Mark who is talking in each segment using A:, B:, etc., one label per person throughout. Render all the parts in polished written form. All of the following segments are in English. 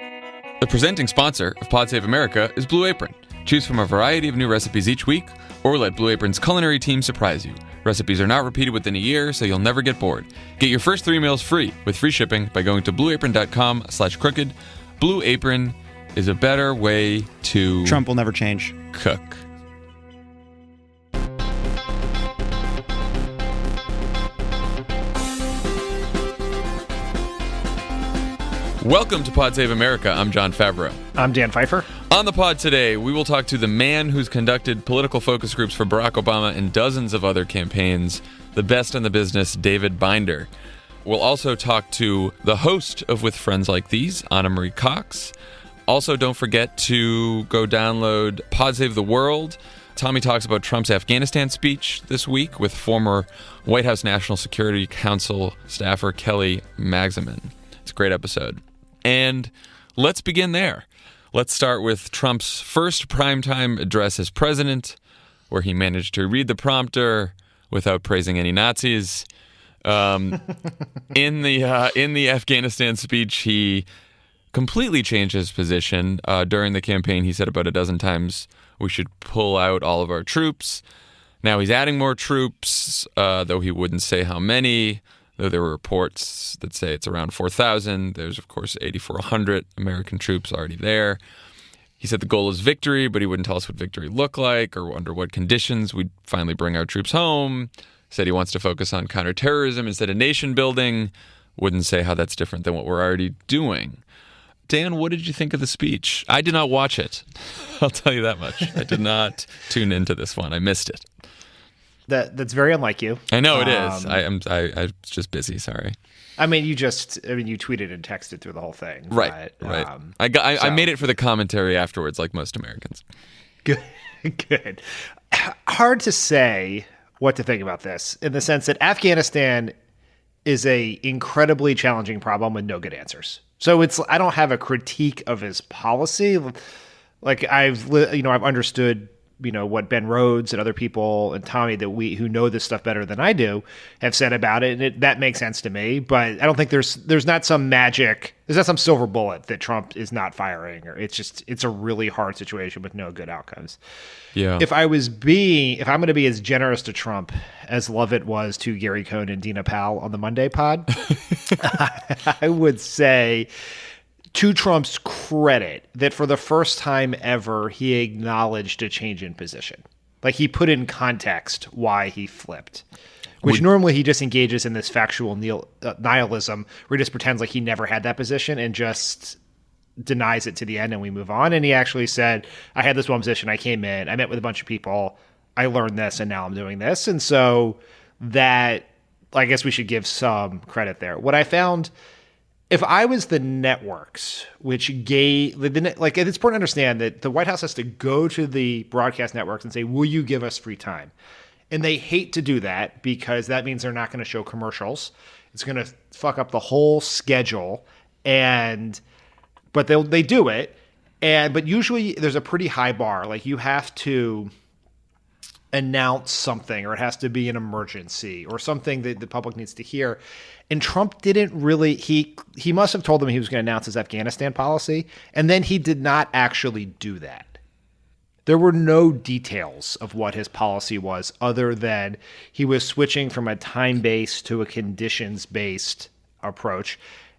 A: The presenting sponsor of Pod Save America is Blue Apron. Choose from a variety of new recipes each week, or let Blue Apron's culinary team surprise you. Recipes are not repeated within a year, so you'll never get bored. Get your first 3 meals free with free shipping by going to blueapron.com/crooked. Blue Apron is a better way to...
B: Trump will never change.
A: Cook. Welcome to Pod Save America. I'm John Favreau.
C: I'm Dan Pfeiffer.
A: On the pod today, we will talk to the man who's conducted political focus groups for Barack Obama and dozens of other campaigns, the best in the business, David Binder. We'll also talk to the host of With Friends Like These, Ana Marie Cox. Also, don't forget to go download Pod Save the World. Tommy talks about Trump's Afghanistan speech this week with former White House National Security Council staffer Kelly Magsamen. It's a great episode. And let's begin there. Let's start with Trump's first primetime address as president, where he managed to read the prompter without praising any Nazis. In the Afghanistan speech, he completely changed his position. During the campaign, he said about a dozen times we should pull out all of our troops. Now he's adding more troops, though he wouldn't say how many. Though there were reports that say it's around 4,000. There's, of course, 8,400 American troops already there. He said the goal is victory, but he wouldn't tell us what victory looked like or under what conditions we'd finally bring our troops home. Said he wants to focus on counterterrorism instead of nation building. Wouldn't say how that's different than what we're already doing. Dan, what did you think of the speech? I did not watch it. I'll tell you that much. I did not tune into this one. I missed it.
C: That's very unlike you.
A: I know it is. I was just busy. Sorry.
C: I mean, you tweeted and texted through the whole thing.
A: Right.
C: But,
A: right. I made it for the commentary afterwards, like most Americans.
C: Good. Hard to say what to think about this in the sense that Afghanistan is a incredibly challenging problem with no good answers. So I don't have a critique of his policy. Like I've understood what Ben Rhodes and other people and Tommy who know this stuff better than I do have said about it, and that makes sense to me. But I don't think there's not some silver bullet that Trump is not firing, or it's a really hard situation with no good outcomes.
A: Yeah.
C: If I'm going to be as generous to Trump as Lovett was to Gary Cohn and Dina Powell on the Monday pod, I would say, to Trump's credit, that for the first time ever, he acknowledged a change in position. Like, he put in context why he flipped, which normally he just engages in this factual nihilism where he just pretends like he never had that position and just denies it to the end and we move on. And he actually said, I had this one position, I came in, I met with a bunch of people, I learned this, and now I'm doing this. And so that, I guess we should give some credit there. What I found... If I was the networks, it's important to understand that the White House has to go to the broadcast networks and say, will you give us free time? And they hate to do that because that means they're not going to show commercials. It's going to fuck up the whole schedule. But they do it. But usually there's a pretty high bar. Like, you have to announce something, or it has to be an emergency or something that the public needs to hear. And Trump didn't really, he must have told them he was going to announce his Afghanistan policy, and then he did not actually do that. There were no details of what his policy was other than he was switching from a time-based to a conditions-based approach,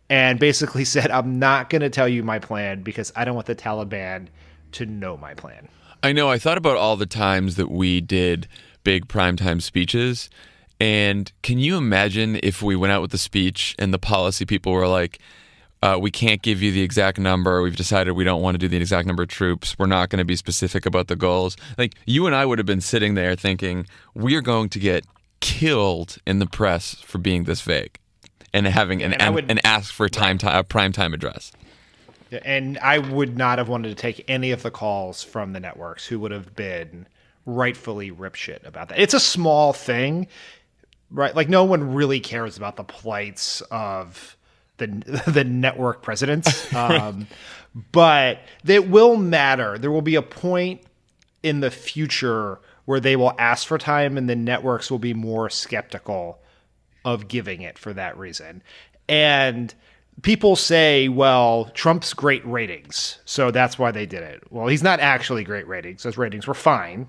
C: and basically said, I'm not going to tell you my plan because I don't want the Taliban to know my plan.
A: I know. I thought about all the times that we did big primetime speeches. And can you imagine if we went out with the speech and the policy people were like, we can't give you the exact number. We've decided we don't want to do the exact number of troops. We're not going to be specific about the goals. Like, you and I would have been sitting there thinking, we are going to get killed in the press for being this vague and having and ask for a primetime address.
C: And I would not have wanted to take any of the calls from the networks who would have been rightfully rip shit about that. It's a small thing, right? Like, no one really cares about the plights of the network presidents. But it will matter. There will be a point in the future where they will ask for time and the networks will be more skeptical of giving it for that reason. And people say, well, Trump's great ratings, so that's why they did it. Well, he's not actually great ratings. Those ratings were fine.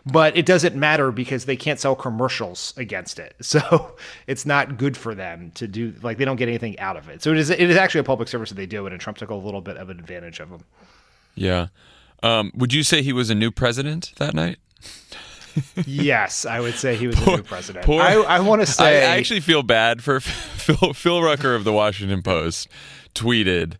C: But it doesn't matter because they can't sell commercials against it. So it's not good for them to do, like, they don't get anything out of it. So it is actually a public service that they do it, and Trump took a little bit of an advantage of them.
A: Yeah. Would you say he was a new president that night?
C: Yes, I would say he was a new president.
A: I
C: want to say...
A: I actually feel bad for Phil Rucker of the Washington Post tweeted,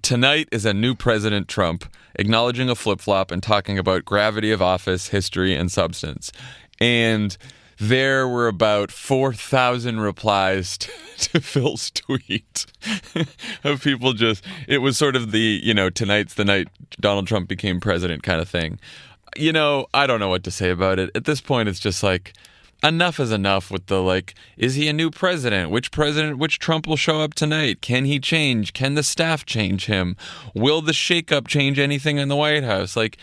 A: "Tonight is a new President Trump, acknowledging a flip-flop and talking about gravity of office, history, and substance." And there were about 4,000 replies to Phil's tweet of people just, it was sort of the, tonight's the night Donald Trump became president kind of thing. I don't know what to say about it. At this point, it's just like, enough is enough with the, like, is he a new president? Which Trump will show up tonight? Can he change? Can the staff change him? Will the shakeup change anything in the White House? Like,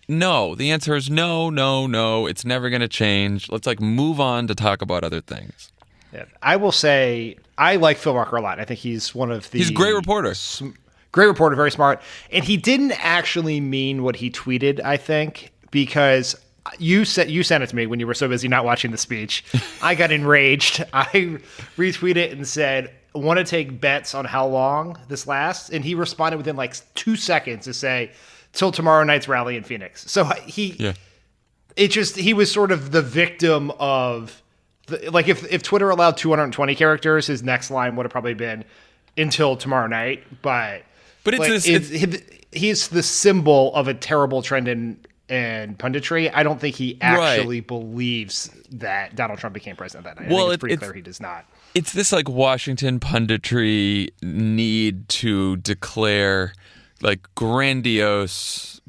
A: no. The answer is no, no, no. It's never going to change. Let's, move on to talk about other things.
C: Yeah, I will say, I like Phil Rucker a lot. I think he's one of the...
A: He's a great reporter.
C: Great reporter, very smart. And he didn't actually mean what he tweeted, I think, because... You sent it to me when you were so busy not watching the speech. I got enraged. I retweeted it and said, "Want to take bets on how long this lasts?" And he responded within 2 seconds to say, "Till tomorrow night's rally in Phoenix." So he was sort of the victim of if Twitter allowed 220 characters, his next line would have probably been "until tomorrow night." But he's the symbol of a terrible trend and punditry. I don't think he actually believes that Donald Trump became president that night. I think it's pretty clear he does not.
A: It's this Washington punditry need to declare grandiose,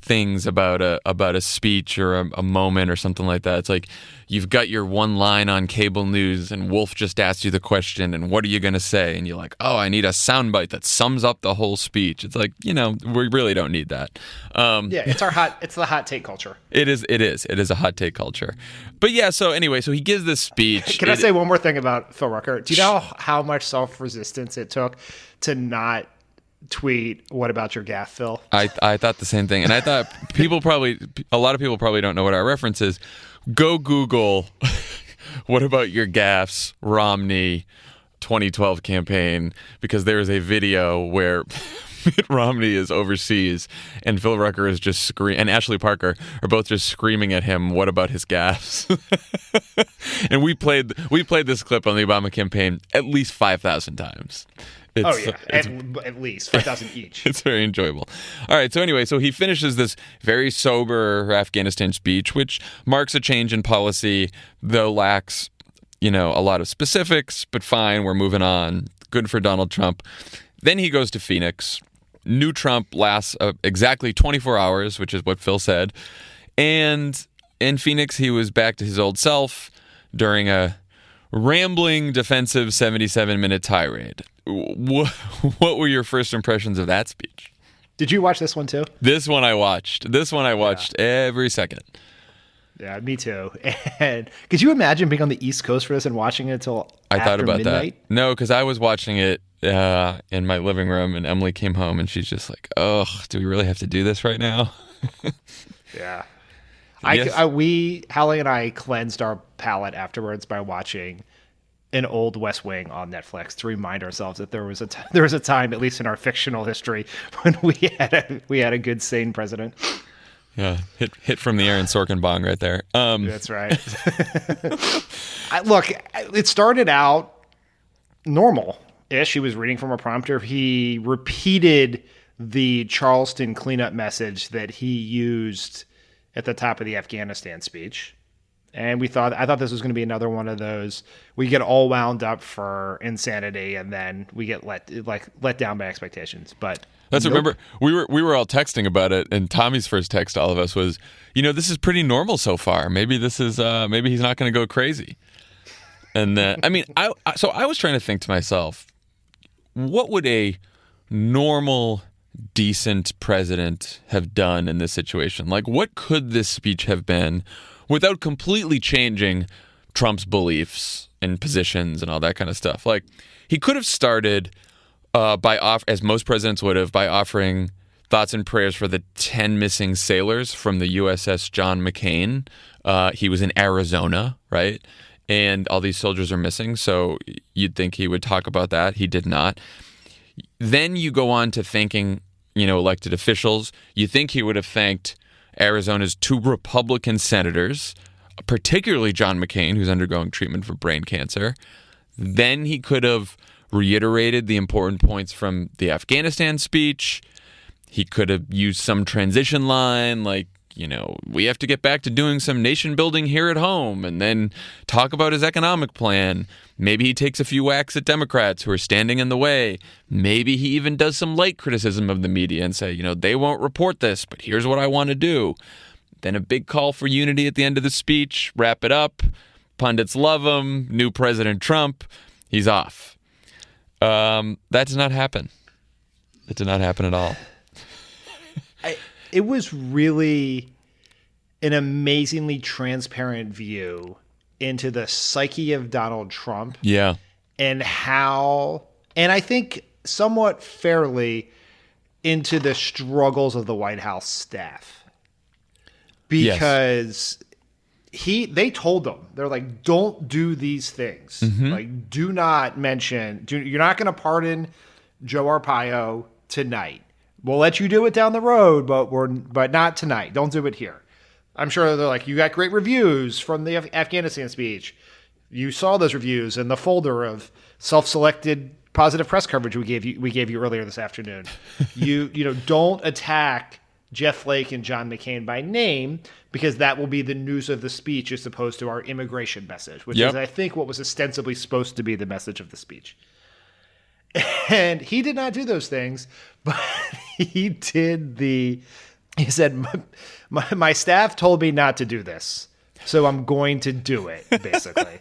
A: things about a speech or a moment or something like that. It's like you've got your one line on cable news and Wolf just asked you the question and what are you going to say? And you're like, oh, I need a soundbite that sums up the whole speech. It's like, we really don't need that.
C: It's the hot take culture.
A: It is a hot take culture. But yeah, so anyway, so he gives this speech.
C: Can I say one more thing about Phil Rucker? Do you know how much self-resistance it took to not tweet, "What about your gaffe, Phil?"
A: I thought the same thing. And I thought a lot of people probably don't know what our reference is. Go Google, "What about your gaffes, Romney 2012 campaign," because there is a video where Mitt Romney is overseas and Phil Rucker is just and Ashley Parker are both just screaming at him, "What about his gaffes?" And we played this clip on the Obama campaign at least 5,000 times.
C: At least 5,000 each.
A: It's very enjoyable. All right, so anyway, so he finishes this very sober Afghanistan speech, which marks a change in policy, though lacks, a lot of specifics, but fine, we're moving on. Good for Donald Trump. Then he goes to Phoenix. New Trump lasts exactly 24 hours, which is what Phil said. And in Phoenix, he was back to his old self during a rambling, defensive 77-minute tirade. What were your first impressions of that speech?
C: Did you watch this one too?
A: This one I watched every second.
C: Yeah, me too. And could you imagine being on the East Coast for this and watching it until
A: I thought about
C: midnight?
A: That. No, because I was watching it in my living room, and Emily came home, and she's just like, "Oh, do we really have to do this right now?"
C: Yeah.
A: Yes.
C: Hallie and I cleansed our palate afterwards by watching an old West Wing on Netflix to remind ourselves that there was a time, at least in our fictional history, when we had a good, sane president.
A: Yeah, hit from the Aaron Sorkin bong right there.
C: That's right. Look, it started out normal-ish. He was reading from a prompter. He repeated the Charleston cleanup message that he used at the top of the Afghanistan speech. And I thought this was going to be another one of those, we get all wound up for insanity and then we get let down by expectations. But
A: that's nope. Remember, we were all texting about it, and Tommy's first text to all of us was, this is pretty normal so far. Maybe this is maybe he's not going to go crazy. And I was trying to think to myself, what would a normal, decent president have done in this situation? What could this speech have been without completely changing Trump's beliefs and positions and all that kind of stuff. Like, he could have started as most presidents would have, by offering thoughts and prayers for the 10 missing sailors from the USS John McCain. He was in Arizona, right? And all these soldiers are missing, so you'd think he would talk about that. He did not. Then you go on to thanking, elected officials. You think he would have thanked Arizona's 2 Republican senators, particularly John McCain, who's undergoing treatment for brain cancer. Then he could have reiterated the important points from the Afghanistan speech. He could have used some transition line like, we have to get back to doing some nation building here at home, and then talk about his economic plan. Maybe he takes a few whacks at Democrats who are standing in the way. Maybe he even does some light criticism of the media and say, they won't report this, but here's what I want to do. Then a big call for unity at the end of the speech, wrap it up. Pundits love him. New President Trump, he's off. That did not happen. It did not happen at all.
C: It was really an amazingly transparent view into the psyche of Donald Trump.
A: Yeah.
C: And I think somewhat fairly, into the struggles of the White House staff. Because they told them, they're like, don't do these things.
A: Mm-hmm.
C: Like, do not mention, you're not going to pardon Joe Arpaio tonight. We'll let you do it down the road, but not tonight. Don't do it here. I'm sure they're like, you got great reviews from the Afghanistan speech. You saw those reviews in the folder of self-selected positive press coverage we gave you earlier this afternoon. You don't attack Jeff Flake and John McCain by name, because that will be the news of the speech as opposed to our immigration message, which is, I think, what was ostensibly supposed to be the message of the speech. And he did not do those things, but he said, my staff told me not to do this, so I'm going to do it, basically.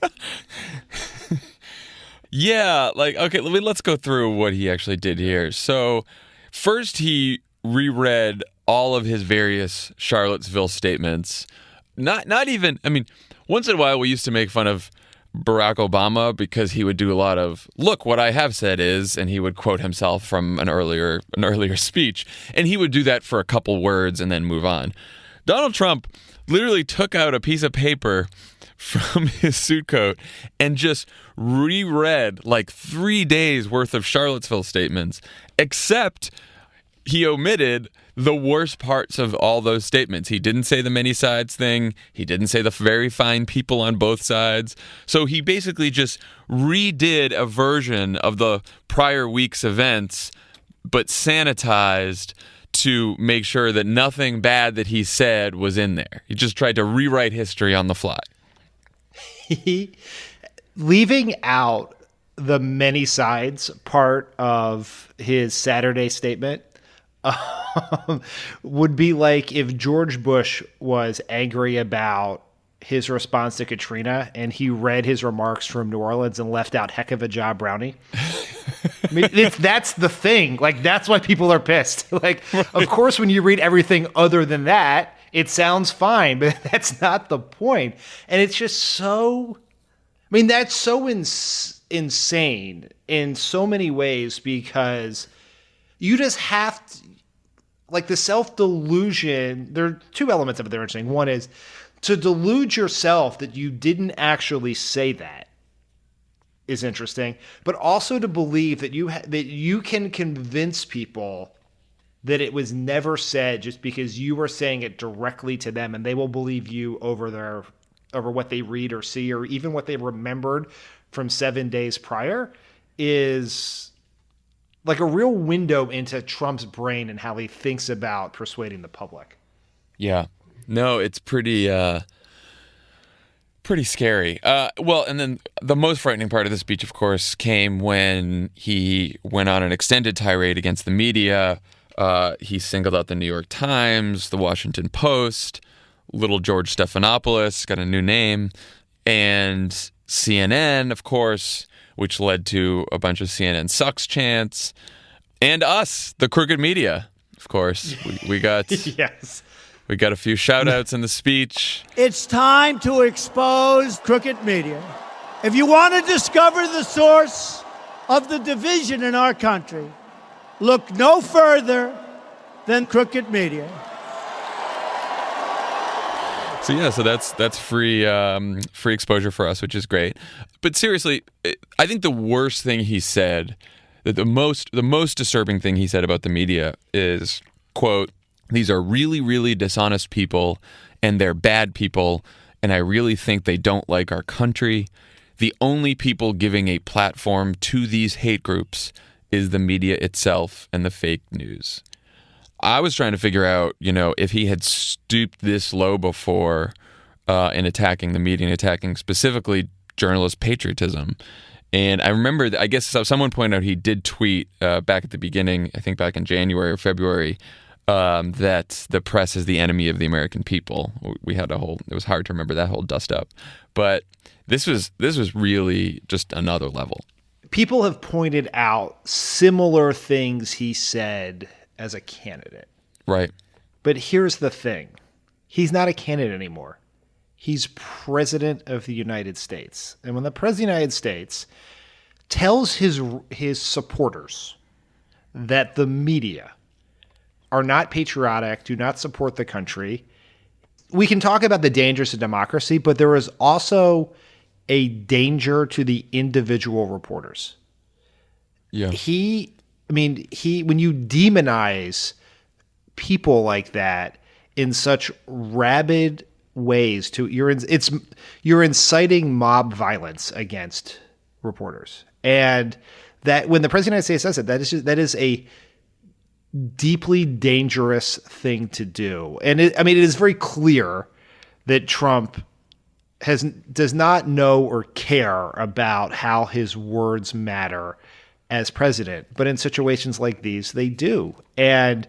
A: Yeah, okay, let's go through what he actually did here. So first he reread all of his various Charlottesville statements. Not even, once in a while we used to make fun of Barack Obama because he would do a lot of, look, what I have said is, and he would quote himself from an earlier speech, and he would do that for a couple words and then move on. Donald Trump literally took out a piece of paper from his suit coat and just reread 3 days worth of Charlottesville statements, except he omitted the worst parts of all those statements. He didn't say the many sides thing. He didn't say the very fine people on both sides. So he basically just redid a version of the prior week's events, but sanitized to make sure that nothing bad that he said was in there. He just tried to rewrite history on the fly.
C: Leaving out the many sides part of his Saturday statement would be like if George Bush was angry about his response to Katrina and he read his remarks from New Orleans and left out heck of a job, Brownie. That's the thing. That's why people are pissed. Of course, when you read everything other than that, it sounds fine, but that's not the point. And it's just so, that's so insane in so many ways, because you just have to, the self-delusion, there are two elements of it that are interesting. One is to delude yourself that you didn't actually say that is interesting, but also to believe that you can convince people that it was never said just because you were saying it directly to them, and they will believe you over what they read or see, or even what they remembered from 7 days prior, is a real window into Trump's brain and how he thinks about persuading the public.
A: Yeah. No, it's pretty scary. And then the most frightening part of the speech, of course, came when he went on an extended tirade against the media. He singled out the New York Times, the Washington Post, little George Stephanopoulos, got a new name, and CNN, of course, which led to a bunch of CNN sucks chants, and us, the crooked media, of course. We got
C: yes.
A: We got a few shout outs in the speech.
B: It's time to expose crooked media. If you want to discover the source of the division in our country, look no further than crooked media.
A: So yeah, so that's free exposure for us, which is great. But seriously, I think the worst thing he said, the most disturbing thing he said about the media is, quote, "These are really, really dishonest people, and they're bad people, and I really think they don't like our country. The only people giving a platform to these hate groups is the media itself and the fake news." I was trying to figure out, if he had stooped this low before in attacking the media and attacking specifically journalist patriotism. And I remember, I guess someone pointed out he did tweet back at the beginning, I think back in January or February, that the press is the enemy of the American people. We had it was hard to remember that whole dust up. But this was really just another level.
C: People have pointed out similar things he said as a candidate.
A: Right.
C: But here's the thing. He's not a candidate anymore. He's president of the United States. And when the president of the United States tells his supporters that the media are not patriotic, do not support the country, we can talk about the dangers of democracy, but there is also a danger to the individual reporters.
A: Yeah.
C: When you demonize people like that in such rabid ways, you're inciting mob violence against reporters, and that when the president of the United States says it, that is a deeply dangerous thing to do. And it is very clear that Trump does not know or care about how his words matter as president, but in situations like these, they do. And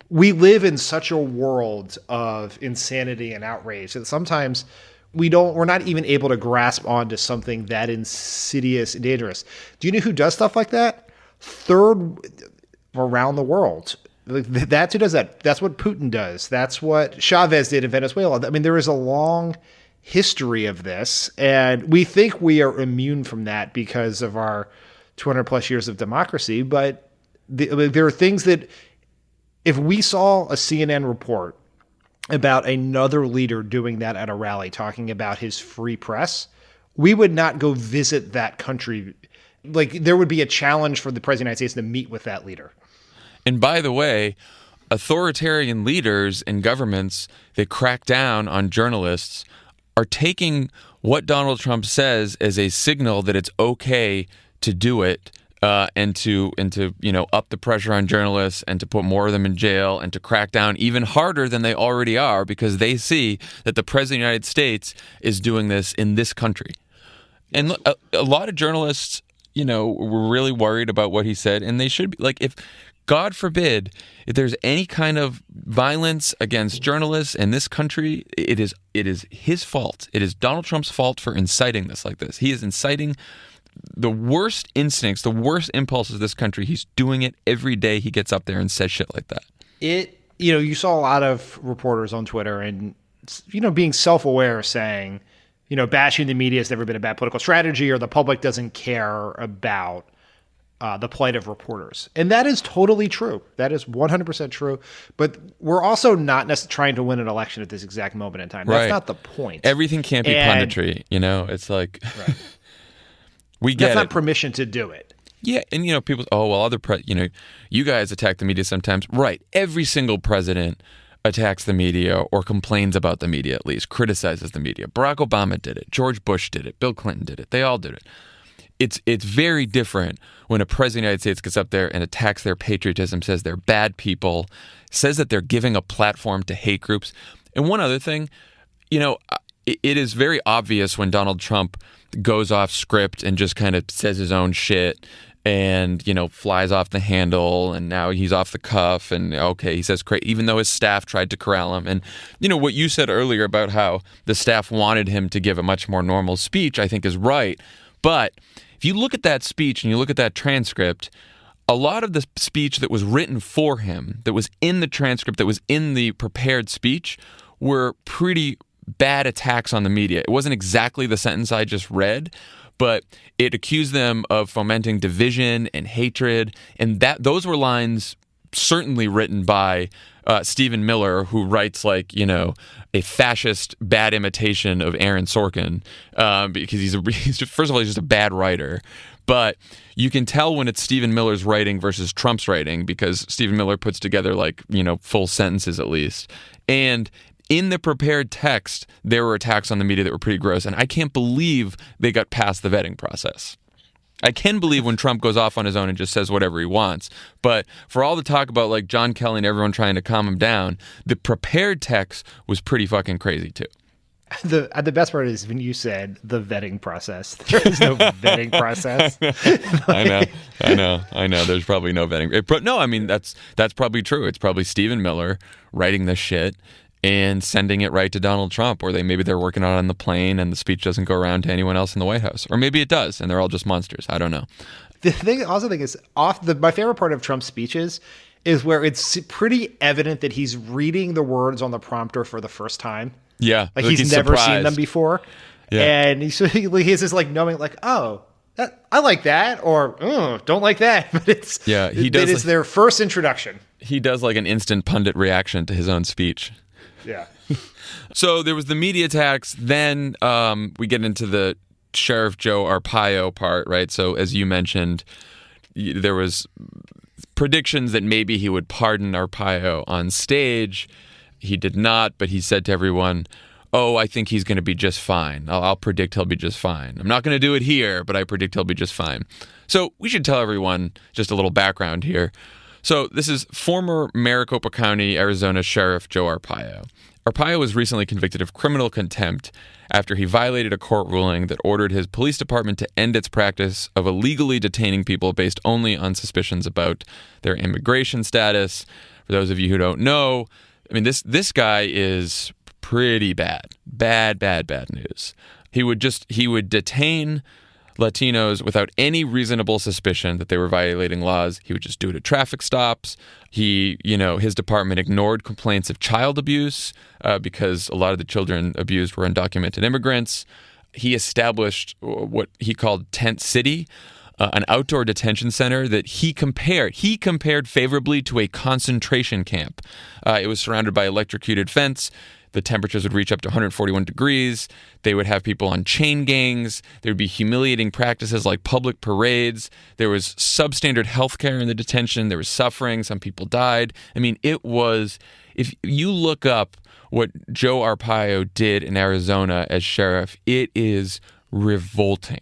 C: we live in such a world of insanity and outrage that sometimes we're not even able to grasp onto something that insidious and dangerous. Do you know who does stuff like that? Third around the world. That's who does that. That's what Putin does. That's what Chavez did in Venezuela. There is a long history of this, and we think we are immune from that because of our 200 plus years of democracy. But there are things that, if we saw a CNN report about another leader doing that at a rally, talking about his free press, we would not go visit that country. There would be a challenge for the president of the United States to meet with that leader.
A: And by the way, authoritarian leaders and governments that crack down on journalists are taking what Donald Trump says as a signal that it's okay to do it, and to up the pressure on journalists and to put more of them in jail and to crack down even harder than they already are, because they see that the president of the United States is doing this in this country. And a lot of journalists, were really worried about what he said, and they should be. If God forbid, if there's any kind of violence against journalists in this country, it is his fault. It is Donald Trump's fault for inciting this like this. He is inciting the worst instincts, the worst impulses of this country. He's doing it every day. He gets up there and says shit like that.
C: You saw a lot of reporters on Twitter and, being self-aware, saying, bashing the media has never been a bad political strategy, or the public doesn't care about the plight of reporters. And that is totally true. That is 100% true. But we're also not necessarily trying to win an election at this exact moment in time. That's not the point.
A: Everything can't be punditry. It's like... Right. We get
C: That's not
A: it.
C: permission to do it.
A: Yeah, and people, you guys attack the media sometimes. Right. Every single president attacks the media or complains about the media, at least, criticizes the media. Barack Obama did it. George Bush did it. Bill Clinton did it. They all did it. It's very different when a president of the United States gets up there and attacks their patriotism, says they're bad people, says that they're giving a platform to hate groups. And one other thing, it is very obvious when Donald Trump goes off script and just kind of says his own shit and, flies off the handle, and now he's off the cuff, and he says crazy, even though his staff tried to corral him. And, what you said earlier about how the staff wanted him to give a much more normal speech, I think is right. But if you look at that speech and you look at that transcript, a lot of the speech that was written for him, that was in the transcript, that was in the prepared speech, were pretty bad attacks on the media. It wasn't exactly the sentence I just read, but it accused them of fomenting division and hatred, and those were lines certainly written by Stephen Miller, who writes a fascist bad imitation of Aaron Sorkin, because he's first of all, he's just a bad writer. But you can tell when it's Stephen Miller's writing versus Trump's writing, because Stephen Miller puts together full sentences at least. And in the prepared text, there were attacks on the media that were pretty gross, and I can't believe they got past the vetting process. I can believe when Trump goes off on his own and just says whatever he wants. But for all the talk about John Kelly and everyone trying to calm him down, the prepared text was pretty fucking crazy too.
C: The best part is when you said the vetting process. There is no vetting process.
A: I know. There's probably no vetting. No, I mean, that's probably true. It's probably Stephen Miller writing this shit and sending it right to Donald Trump, or maybe they're working on it on the plane and the speech doesn't go around to anyone else in the White House. Or maybe it does and they're all just monsters. I don't know.
C: The thing is, my favorite part of Trump's speeches is where it's pretty evident that he's reading the words on the prompter for the first time.
A: Yeah.
C: He's never
A: surprised.
C: seen them before. Yeah. And he has this knowing oh, I like that, or don't like that. But it's their first introduction.
A: He does an instant pundit reaction to his own speech.
C: Yeah.
A: So there was the media attacks. Then we get into the Sheriff Joe Arpaio part, right? So as you mentioned, there was predictions that maybe he would pardon Arpaio on stage. He did not, but he said to everyone, "Oh, I think he's going to be just fine. I'll predict he'll be just fine. I'm not going to do it here, but I predict he'll be just fine." So we should tell everyone just a little background here. So this is former Maricopa County, Arizona Sheriff Joe Arpaio. Arpaio was recently convicted of criminal contempt after he violated a court ruling that ordered his police department to end its practice of illegally detaining people based only on suspicions about their immigration status. For those of you who don't know, I mean, this guy is pretty bad. Bad news. He would detain Latinos without any reasonable suspicion that they were violating laws. He would just do it at traffic stops. His department ignored complaints of child abuse because a lot of the children abused were undocumented immigrants. He established what he called Tent City, an outdoor detention center that he compared favorably to a concentration camp. It was surrounded by electrocuted fence. The temperatures would reach up to 141 degrees. They would have people on chain gangs. There would be humiliating practices like public parades. There was substandard health care in the detention. There was suffering. Some people died. I mean, it was, if you look up what Joe Arpaio did in Arizona as sheriff, it is revolting.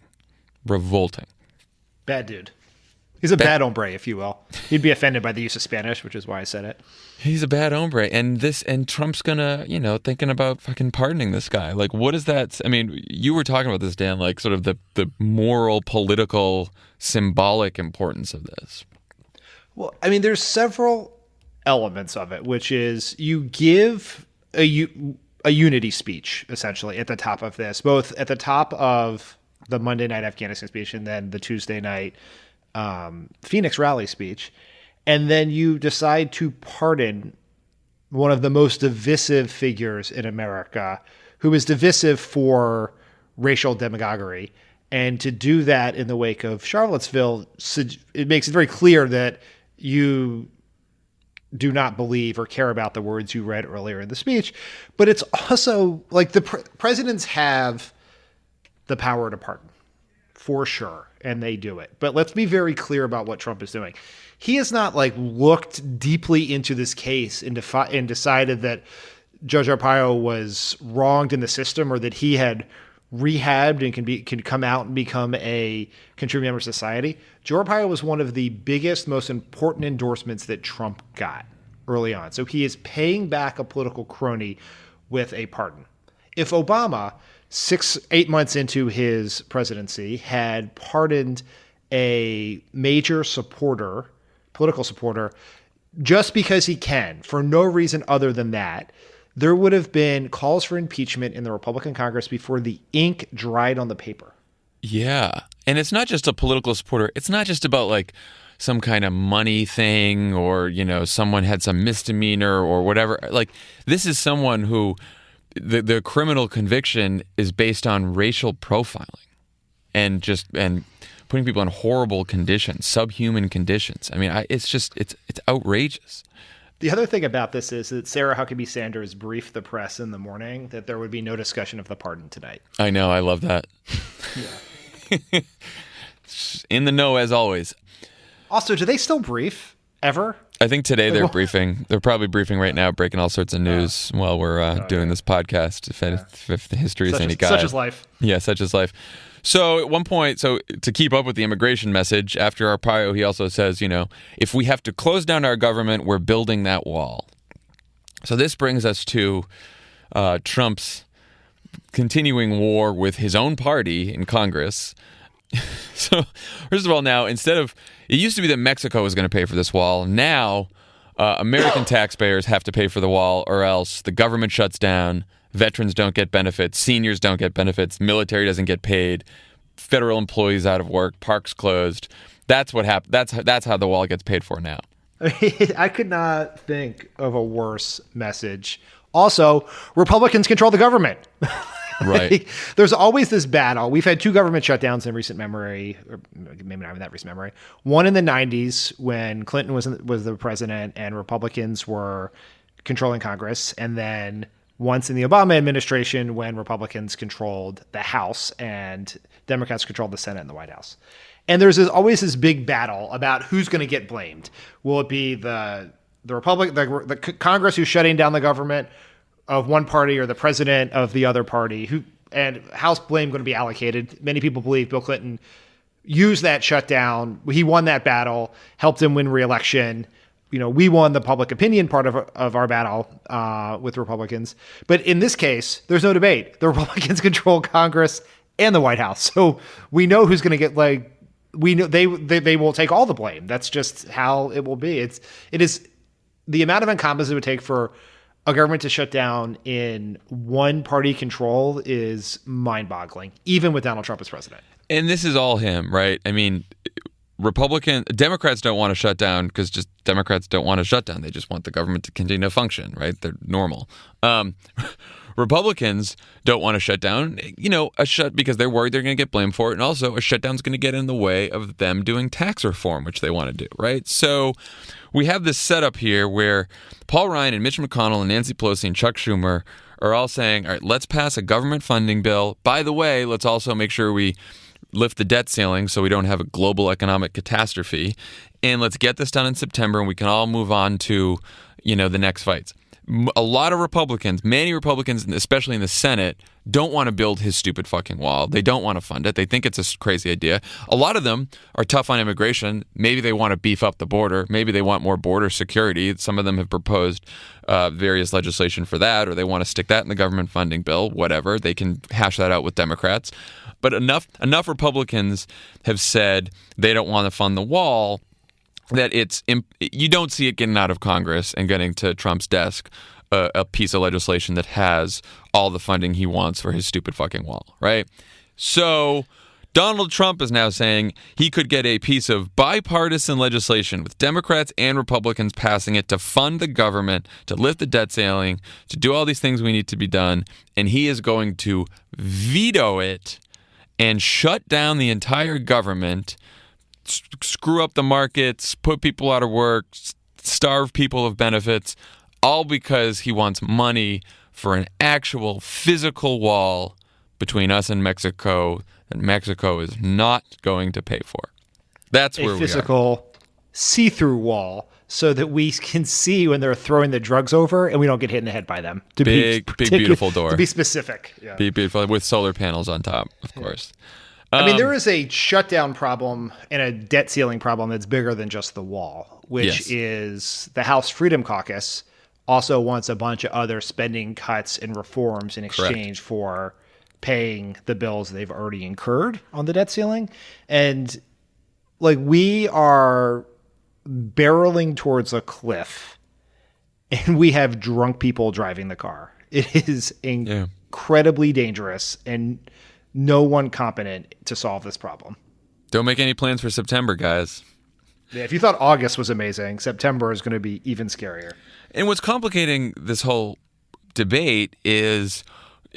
C: Bad dude. He's a bad hombre, if you will. He'd be offended by the use of Spanish, which is why I said it.
A: He's a bad hombre. And Trump's gonna, thinking about fucking pardoning this guy. What is that? I mean, you were talking about this, Dan, sort of the moral, political, symbolic importance of this.
C: Well, I mean, there's several elements of it, which is you give a unity speech, essentially, at the top of this, both at the top of the Monday night Afghanistan speech and then the Tuesday night Phoenix rally speech, and then you decide to pardon one of the most divisive figures in America, who is divisive for racial demagoguery. And to do that in the wake of Charlottesville, it makes it very clear that you do not believe or care about the words you read earlier in the speech. But it's also the presidents have the power to pardon, for sure. And they do it. But let's be very clear about what Trump is doing. He has not looked deeply into this case and decided that Judge Arpaio was wronged in the system, or that he had rehabbed and can come out and become a contributing member of society. Joe Arpaio was one of the biggest, most important endorsements that Trump got early on. So he is paying back a political crony with a pardon. If Obama, 8 months into his presidency, had pardoned a major political supporter, just because he can, for no reason other than that, there would have been calls for impeachment in the Republican Congress before the ink dried on the paper.
A: Yeah. And it's not just a political supporter. It's not just about some kind of money thing, or, someone had some misdemeanor or whatever. This is someone who the criminal conviction is based on racial profiling. and putting people in horrible conditions, subhuman conditions. I mean, it's outrageous.
C: The other thing about this is that Sarah Huckabee Sanders briefed the press in the morning that there would be no discussion of the pardon tonight.
A: I know. I love that. Yeah. In the know, as always.
C: Also, do they still brief ever?
A: I think today they're briefing. They're probably briefing right now, breaking all sorts of news while we're doing this podcast. If the history is any guide.
C: Such is life.
A: Yeah, such is life. So at one point, to keep up with the immigration message, after Arpaio, he also says, if we have to close down our government, we're building that wall. So this brings us to Trump's continuing war with his own party in Congress. So, first of all, now, it used to be that Mexico was going to pay for this wall. Now, American taxpayers have to pay for the wall, or else the government shuts down, veterans don't get benefits, seniors don't get benefits, military doesn't get paid, federal employees out of work, parks closed. That's what happened. That's how the wall gets paid for now.
C: I could not think of a worse message. Also, Republicans control the government.
A: Right.
C: There's always this battle. We've had 2 government shutdowns in recent memory, or maybe not in that recent memory. One in the 90s when Clinton was the president and Republicans were controlling Congress. And then once in the Obama administration when Republicans controlled the House and Democrats controlled the Senate and the White House. And there's always this big battle about who's going to get blamed. Will it be the Congress who's shutting down the government of one party or the president of the other party, and House blame going to be allocated? Many people believe Bill Clinton used that shutdown. He won that battle, helped him win re-election. We won the public opinion part of our battle with Republicans. But in this case, there's no debate. The Republicans control Congress and the White House. So we know who's going to get, we know they will take all the blame. That's just how it will be. It is the amount of incompetence it would take for a government to shut down in one party control is mind-boggling, even with Donald Trump as president.
A: And this is all him, right? I mean, Democrats don't want to shut down because just Democrats don't want to shut down. They just want the government to continue to function, right? They're normal. Republicans don't want to shut down, because they're worried they're going to get blamed for it. And also a shutdown's going to get in the way of them doing tax reform, which they want to do, right? So we have this setup here where Paul Ryan and Mitch McConnell and Nancy Pelosi and Chuck Schumer are all saying, all right, let's pass a government funding bill. By the way, let's also make sure we lift the debt ceiling so we don't have a global economic catastrophe. And let's get this done in September and we can all move on to, the next fights. A lot of Republicans, many Republicans, especially in the Senate, don't want to build his stupid fucking wall. They don't want to fund it. They think it's a crazy idea. A lot of them are tough on immigration. Maybe they want to beef up the border. Maybe they want more border security. Some of them have proposed various legislation for that, or they want to stick that in the government funding bill, whatever. They can hash that out with Democrats. But enough Republicans have said they don't want to fund the wall that you don't see it getting out of Congress and getting to Trump's desk a piece of legislation that has all the funding he wants for his stupid fucking wall, right? So Donald Trump is now saying he could get a piece of bipartisan legislation with Democrats and Republicans passing it to fund the government, to lift the debt ceiling, to do all these things we need to be done, and he is going to veto it and shut down the entire government, screw up the markets, put people out of work, starve people of benefits, all because he wants money for an actual physical wall between us and Mexico that Mexico is not going to pay for. That's where we are. A
C: physical see-through wall so that we can see when they're throwing the drugs over and we don't get hit in the head by them.
A: Big, beautiful door.
C: To be specific. Yeah.
A: Be beautiful with solar panels on top, of course.
C: I mean, there is a shutdown problem and a debt ceiling problem that's bigger than just the wall, which is the House Freedom Caucus also wants a bunch of other spending cuts and reforms in exchange for paying the bills they've already incurred on the debt ceiling. And we are barreling towards a cliff and we have drunk people driving the car. It is incredibly dangerous and no one competent to solve this problem.
A: Don't make any plans for September, guys.
C: Yeah, if you thought August was amazing, September is going to be even scarier.
A: And what's complicating this whole debate is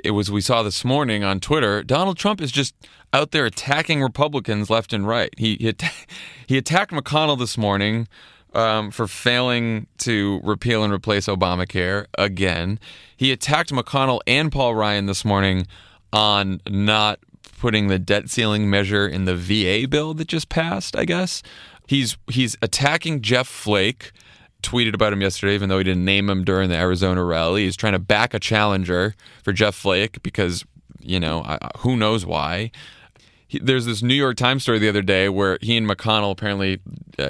A: we saw this morning on Twitter, Donald Trump is just out there attacking Republicans left and right. He attacked McConnell this morning for failing to repeal and replace Obamacare again. He attacked McConnell and Paul Ryan this morning on not putting the debt ceiling measure in the VA bill that just passed, I guess. He's attacking Jeff Flake. Tweeted about him yesterday, even though he didn't name him during the Arizona rally. He's trying to back a challenger for Jeff Flake because, who knows why. There's this New York Times story the other day where he and McConnell apparently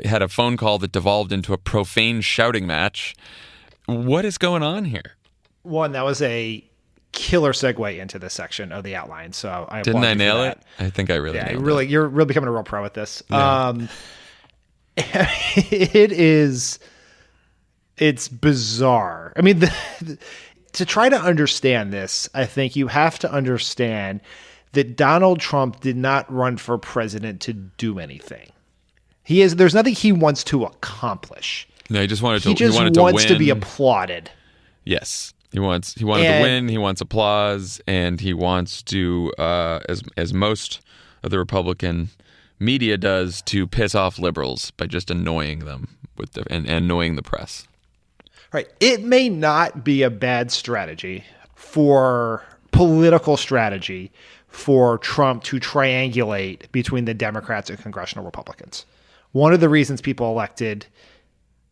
A: had a phone call that devolved into a profane shouting match. What is going on here?
C: One, that was a killer segue into this section of the outline. So I
A: didn't I
C: applaud you
A: nail
C: for
A: it? I think I really nailed
C: it. You're really becoming a real pro at this. Yeah. It's bizarre. I mean, to try to understand this, I think you have to understand that Donald Trump did not run for president to do anything. There's nothing he wants to accomplish.
A: No, he just wanted to.
C: He just wants to be applauded.
A: Yes, he wanted to win. He wants applause, and he wants to, as most of the Republican media does, to piss off liberals by just annoying them and annoying the press.
C: Right. It may not be a bad strategy for political strategy for Trump to triangulate between the Democrats and congressional Republicans. One of the reasons people elected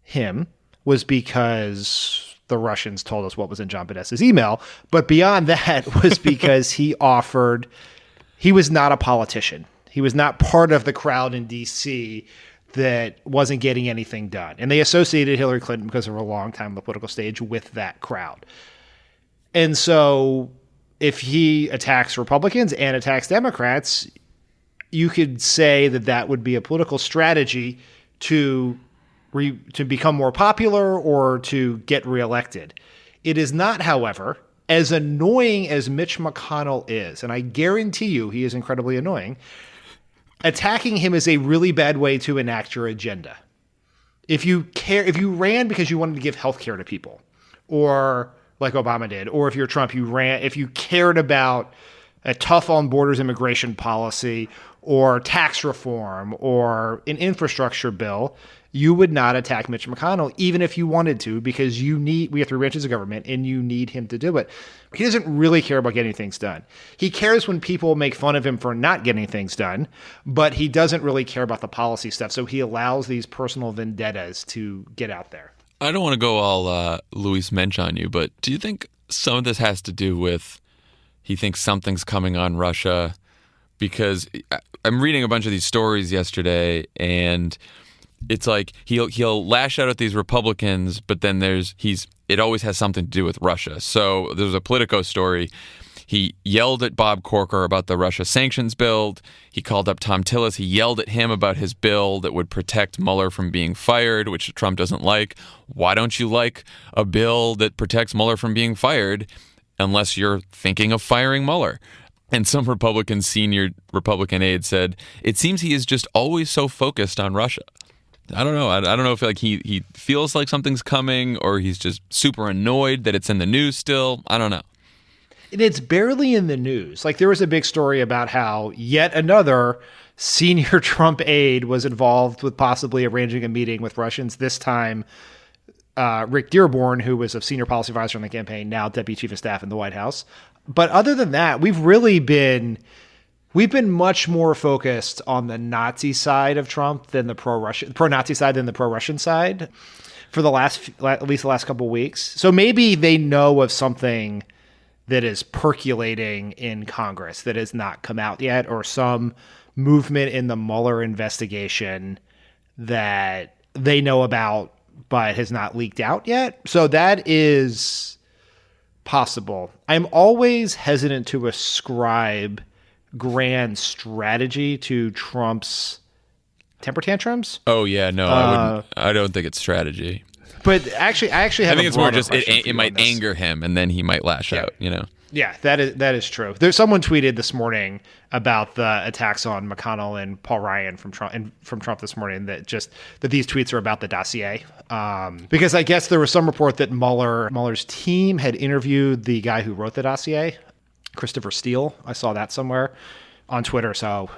C: him was because the Russians told us what was in John Podesta's email. But beyond that was because he was not a politician. He was not part of the crowd in D.C. that wasn't getting anything done. And they associated Hillary Clinton, because of her long time on the political stage, with that crowd. And so if he attacks Republicans and attacks Democrats, you could say that would be a political strategy to become more popular or to get reelected. It is not, however, as annoying as Mitch McConnell is, and I guarantee you he is incredibly annoying, attacking him is a really bad way to enact your agenda. If you ran because you wanted to give health care to people, or like Obama did, or if you're Trump, if you cared about a tough on borders immigration policy or tax reform or an infrastructure bill, you would not attack Mitch McConnell, even if you wanted to, because we have 3 branches of government and you need him to do it. He doesn't really care about getting things done. He cares when people make fun of him for not getting things done, but he doesn't really care about the policy stuff. So he allows these personal vendettas to get out there.
A: I don't want to go all Luis Mensch on you, but do you think some of this has to do with he thinks something's coming on Russia? Because I'm reading a bunch of these stories yesterday, and it's like he'll lash out at these Republicans, but then it always has something to do with Russia. So there's a Politico story. He yelled at Bob Corker about the Russia sanctions bill. He called up Tom Tillis. He yelled at him about his bill that would protect Mueller from being fired, which Trump doesn't like. Why don't you like a bill that protects Mueller from being fired unless you're thinking of firing Mueller? And some senior Republican aide said, it seems he is just always so focused on Russia. I don't know. I don't know if he feels like something's coming, or he's just super annoyed that it's in the news still. I don't know.
C: And it's barely in the news. Like, there was a big story about how yet another senior Trump aide was involved with possibly arranging a meeting with Russians. This time, Rick Dearborn, who was a senior policy advisor on the campaign, now deputy chief of staff in the White House. But other than that, we've been much more focused on the Nazi side of Trump than the pro-Nazi side than the pro-Russian side for at least the last couple of weeks. So maybe they know of something that is percolating in Congress that has not come out yet, or some movement in the Mueller investigation that they know about but has not leaked out yet. So that is possible. I'm always hesitant to ascribe grand strategy to Trump's temper tantrums.
A: Oh yeah, no, I don't think it's strategy.
C: But I think
A: it's more just it might anger him, and then he might lash out.
C: Yeah, that is true. There's someone tweeted this morning about the attacks on McConnell and Paul Ryan from Trump this morning that these tweets are about the dossier. Because I guess there was some report that Mueller's team had interviewed the guy who wrote the dossier, Christopher Steele. I saw that somewhere on Twitter, so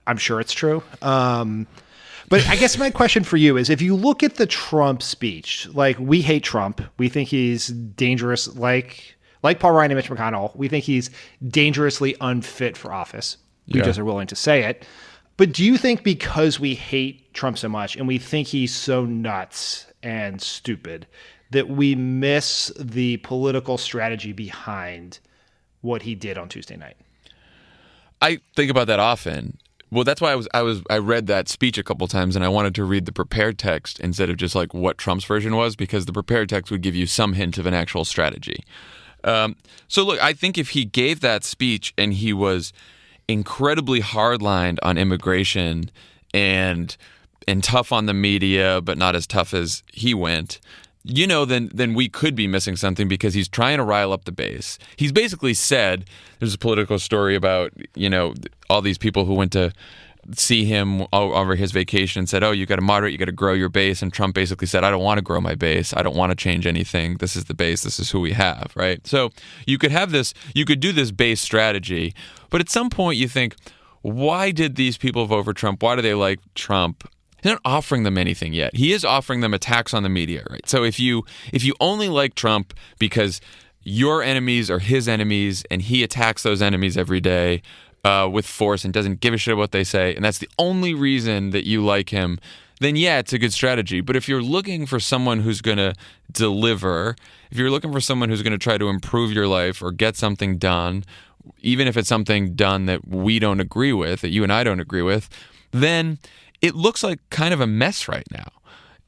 C: I'm sure it's true. But I guess my question for you is, if you look at the Trump speech, like, we hate Trump. We think he's dangerous, like Paul Ryan and Mitch McConnell. We think he's dangerously unfit for office. We just are willing to say it. But do you think because we hate Trump so much and we think he's so nuts and stupid that we miss the political strategy behind what he did on Tuesday night?
A: I think about that often. Well, that's why I read that speech a couple times, and I wanted to read the prepared text instead of just like what Trump's version was, because the prepared text would give you some hint of an actual strategy. So look, I think if he gave that speech and he was incredibly hardlined on immigration and tough on the media, but not as tough as he went, then we could be missing something, because he's trying to rile up the base. He's basically said, there's a Politico story about, all these people who went to see him over his vacation and said, oh, you got to moderate, you got to grow your base. And Trump basically said, I don't want to grow my base. I don't want to change anything. This is the base. This is who we have, right? So you could do this base strategy. But at some point you think, why did these people vote for Trump? Why do they like Trump? He's not offering them anything yet. He is offering them attacks on the media, right? So if you only like Trump because your enemies are his enemies and he attacks those enemies every day with force and doesn't give a shit about what they say, and that's the only reason that you like him, then yeah, it's a good strategy. But if you're looking for someone who's going to deliver, if you're looking for someone who's going to try to improve your life or get something done, even if it's something done that we don't agree with, that you and I don't agree with, then it looks like kind of a mess right now.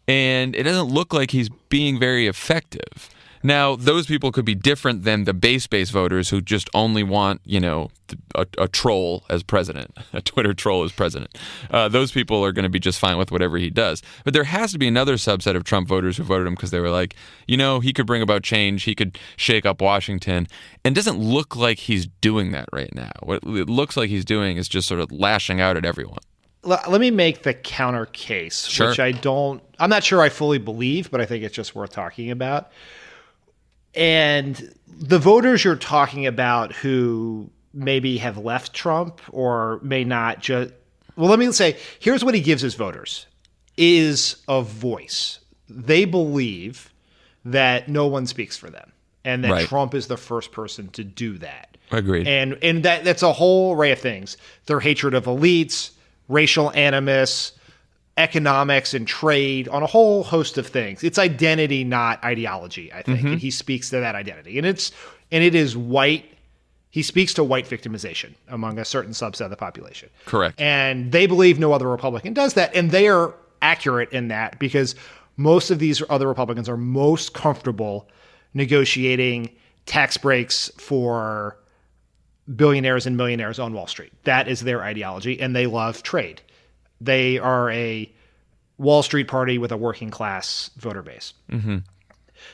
A: And it doesn't look like he's being very effective. Now, those people could be different than the base voters who just only want, a troll as president, a Twitter troll as president. Those people are going to be just fine with whatever he does. But there has to be another subset of Trump voters who voted him because they were like, he could bring about change. He could shake up Washington. And it doesn't look like he's doing that right now. What it looks like he's doing is just sort of lashing out at everyone.
C: Let me make the counter case,
A: sure.
C: Which I'm not sure I fully believe, but I think it's just worth talking about. And the voters you're talking about who maybe have left Trump or may not let me say, here's what he gives his voters, is a voice. They believe that no one speaks for them and that
A: right.
C: Trump is the first person to do that.
A: Agreed.
C: And that's a whole array of things. Their hatred of elites, racial animus, economics and trade, on a whole host of things. It's identity, not ideology, I think. Mm-hmm. And he speaks to that identity. And it is white. He speaks to white victimization among a certain subset of the population.
A: Correct.
C: And they believe no other Republican does that. And they are accurate in that, because most of these other Republicans are most comfortable negotiating tax breaks for billionaires and millionaires on Wall Street. That is their ideology, and they love trade. They are a Wall Street party with a working class voter base. Mm-hmm.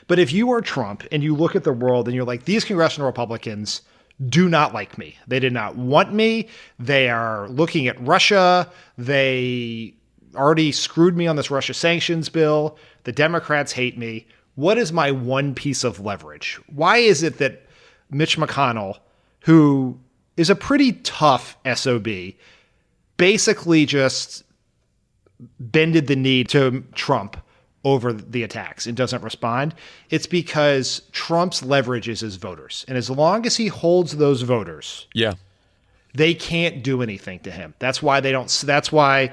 C: But if you are Trump and you look at the world and you're like, these congressional Republicans do not like me. They did not want me. They are looking at Russia. They already screwed me on this Russia sanctions bill. The Democrats hate me. What is my one piece of leverage? Why is it that Mitch McConnell, who is a pretty tough SOB, basically just bended the knee to Trump over the attacks and doesn't respond? It's because Trump's leverage is his voters. And as long as he holds those voters, they can't do anything to him. That's why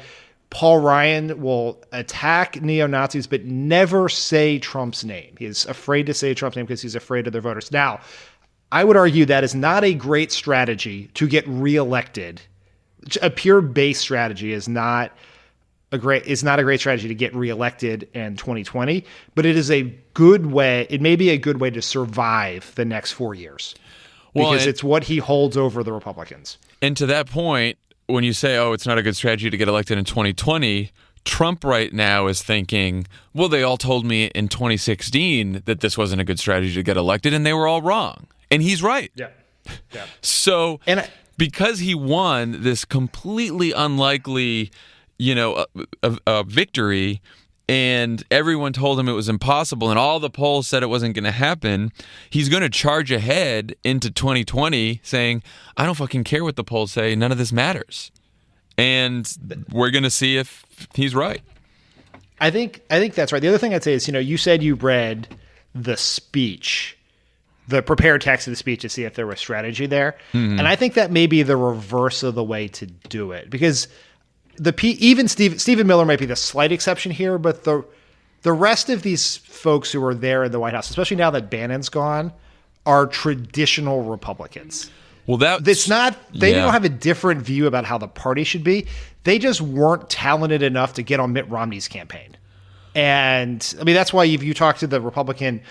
C: Paul Ryan will attack neo-Nazis but never say Trump's name. He is afraid to say Trump's name because he's afraid of their voters. Now, I would argue that is not a great strategy to get reelected. A pure base strategy is not a great strategy to get reelected in 2020, but it is a good way. It may be a good way to survive the next 4 years, because it's what he holds over the Republicans.
A: And to that point, when you say, oh, it's not a good strategy to get elected in 2020, Trump right now is thinking, well, they all told me in 2016 that this wasn't a good strategy to get elected, and they were all wrong. And he's right.
C: Yeah.
A: So because he won this completely unlikely, a victory, and everyone told him it was impossible, and all the polls said it wasn't going to happen, he's going to charge ahead into 2020 saying, I don't fucking care what the polls say. None of this matters. And we're going to see if he's right.
C: I think that's right. The other thing I'd say is, you said you read the speech, the prepared text of the speech to see if there was strategy there. Mm-hmm. And I think that may be the reverse of the way to do it, because even Stephen Miller might be the slight exception here, but the rest of these folks who are there in the White House, especially now that Bannon's gone, are traditional Republicans.
A: Well,
C: it's not. They don't have a different view about how the party should be. They just weren't talented enough to get on Mitt Romney's campaign. And I mean, that's why if you talk to the Republican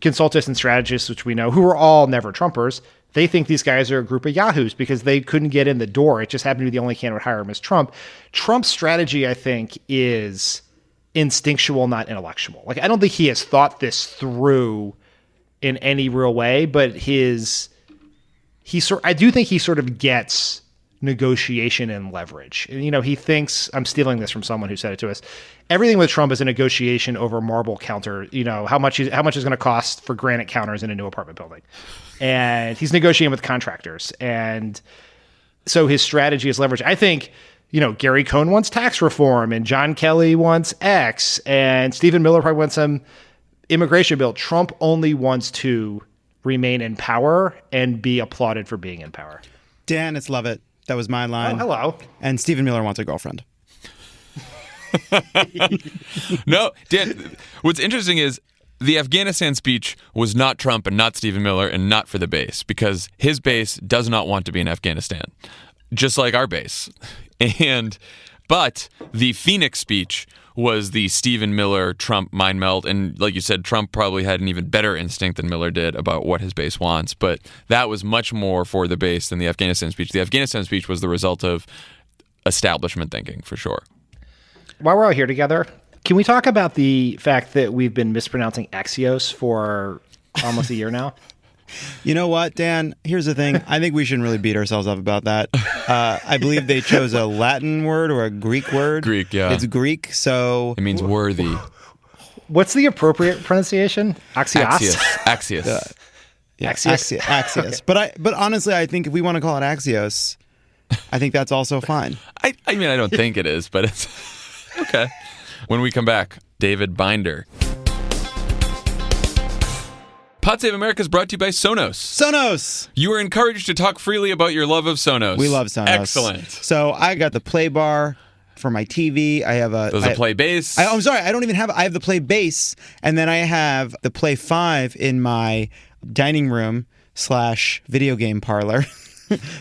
C: consultants and strategists, which we know, who are all never Trumpers, they think these guys are a group of yahoos because they couldn't get in the door. It just happened to be the only candidate hire him as Trump. Trump's strategy, I think, is instinctual, not intellectual. Like, I don't think he has thought this through in any real way, but I do think he sort of gets negotiation and leverage. And, he thinks, I'm stealing this from someone who said it to us, everything with Trump is a negotiation over marble counter, how much is going to cost for granite counters in a new apartment building. And he's negotiating with contractors. And so his strategy is leverage. I think, Gary Cohn wants tax reform, and John Kelly wants X, and Stephen Miller probably wants some immigration bill. Trump only wants to remain in power and be applauded for being in power.
D: Dan, it's love it. That was my line.
C: Oh, hello.
D: And Stephen Miller wants a girlfriend.
A: No, Dan, what's interesting is the Afghanistan speech was not Trump and not Stephen Miller and not for the base, because his base does not want to be in Afghanistan, just like our base. But the Phoenix speech was the Stephen Miller Trump mind meld, and like you said, Trump probably had an even better instinct than Miller did about what his base wants, but that was much more for the base than the Afghanistan speech. The Afghanistan speech was the result of establishment thinking, for sure.
C: While we're all here together, can we talk about the fact that we've been mispronouncing Axios for almost a year now?
D: You know what, Dan? Here's the thing. I think we shouldn't really beat ourselves up about that. I believe they chose a Latin word or a Greek word.
A: Greek, yeah.
D: It's Greek, so...
A: It means worthy.
C: What's the appropriate pronunciation? Axios?
A: Axios.
D: Yeah,
C: Axios.
D: Axios. Okay. But honestly, I think if we want to call it Axios, I think that's also fine.
A: I mean, I don't think it is, but it's... Okay. When we come back, David Binder. Pod Save America is brought to you by Sonos.
D: Sonos!
A: You are encouraged to talk freely about your love of Sonos.
D: We love Sonos.
A: Excellent.
D: So I got the Play Bar for my TV. I have a...
A: There's a Play Bass.
D: I'm sorry, I don't even have... I have the Play Bass, and then I have the Play 5 in my dining room / video game parlor /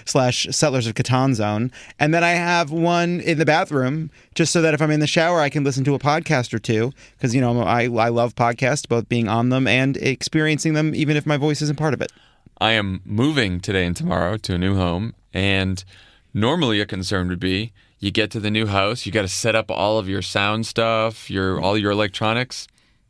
D: Settlers of Catan zone. And then I have one in the bathroom just so that if I'm in the shower, I can listen to a podcast or two. Because, I love podcasts, both being on them and experiencing them, even if my voice isn't part of it.
A: I am moving today and tomorrow to a new home. And normally a concern would be you get to the new house, you got to set up all of your sound stuff, all your electronics.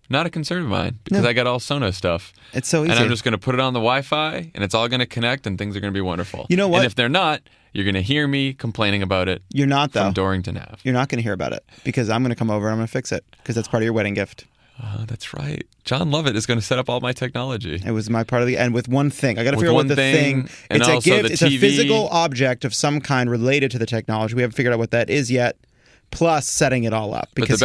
A: Not a concern of mine, because I got all Sonos stuff.
D: It's so easy.
A: And I'm just going to put it on the Wi-Fi, and it's all going to connect, and things are going to be wonderful.
D: You know what?
A: And if they're not, you're going to hear me complaining about it.
D: You're not, though.
A: From Dorrington Ave.
D: You're not going to hear about it, because I'm going to come over and I'm going to fix it, because that's part of your wedding gift.
A: That's right. John Lovett is going to set up all my technology.
D: It was my part of the... And with one thing. I got to figure out what the thing...
A: It's
D: a
A: also
D: gift.
A: the
D: It's
A: TV.
D: A physical object of some kind related to the technology. We haven't figured out what that is yet. Plus setting it all up, because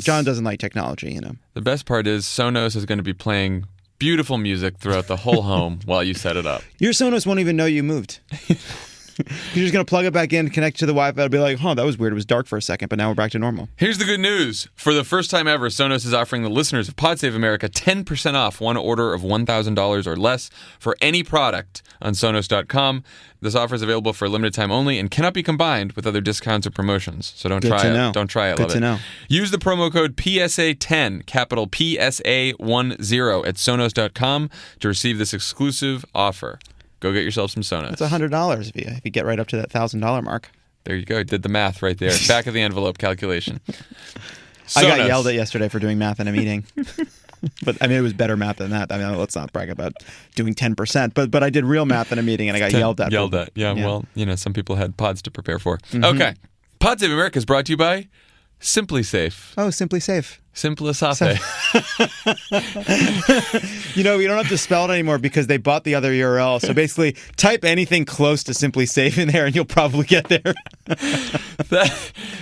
D: John doesn't like technology,
A: The best part is Sonos is going to be playing beautiful music throughout the whole home while you set it up.
D: Your Sonos won't even know you moved. You're just going to plug it back in, connect to the Wi-Fi, and be like, that was weird. It was dark for a second, but now we're back to normal.
A: Here's the good news. For the first time ever, Sonos is offering the listeners of Pod Save America 10% off one order of $1,000 or less for any product on Sonos.com. This offer is available for a limited time only and cannot be combined with other discounts or promotions. So don't try it. Don't try it.
D: Good to know.
A: Use the promo code PSA10, capital PSA10 at Sonos.com to receive this exclusive offer. Go get yourself some Sonos.
D: It's $100 if you get right up to that $1,000 mark.
A: There you go. Did the math right there. Back of the envelope calculation.
D: I got yelled at yesterday for doing math in a meeting. But I mean, it was better math than that. I mean, let's not brag about doing 10%. But I did real math in a meeting and I got yelled at.
A: Yeah, well, some people had pods to prepare for. Mm-hmm. Okay. Pod Save America is brought to you by Simply Safe.
D: Oh, Simply Safe.
A: Simplisafe.
D: You know, you don't have to spell it anymore because they bought the other URL. So basically, type anything close to Simply Safe in there and you'll probably get there.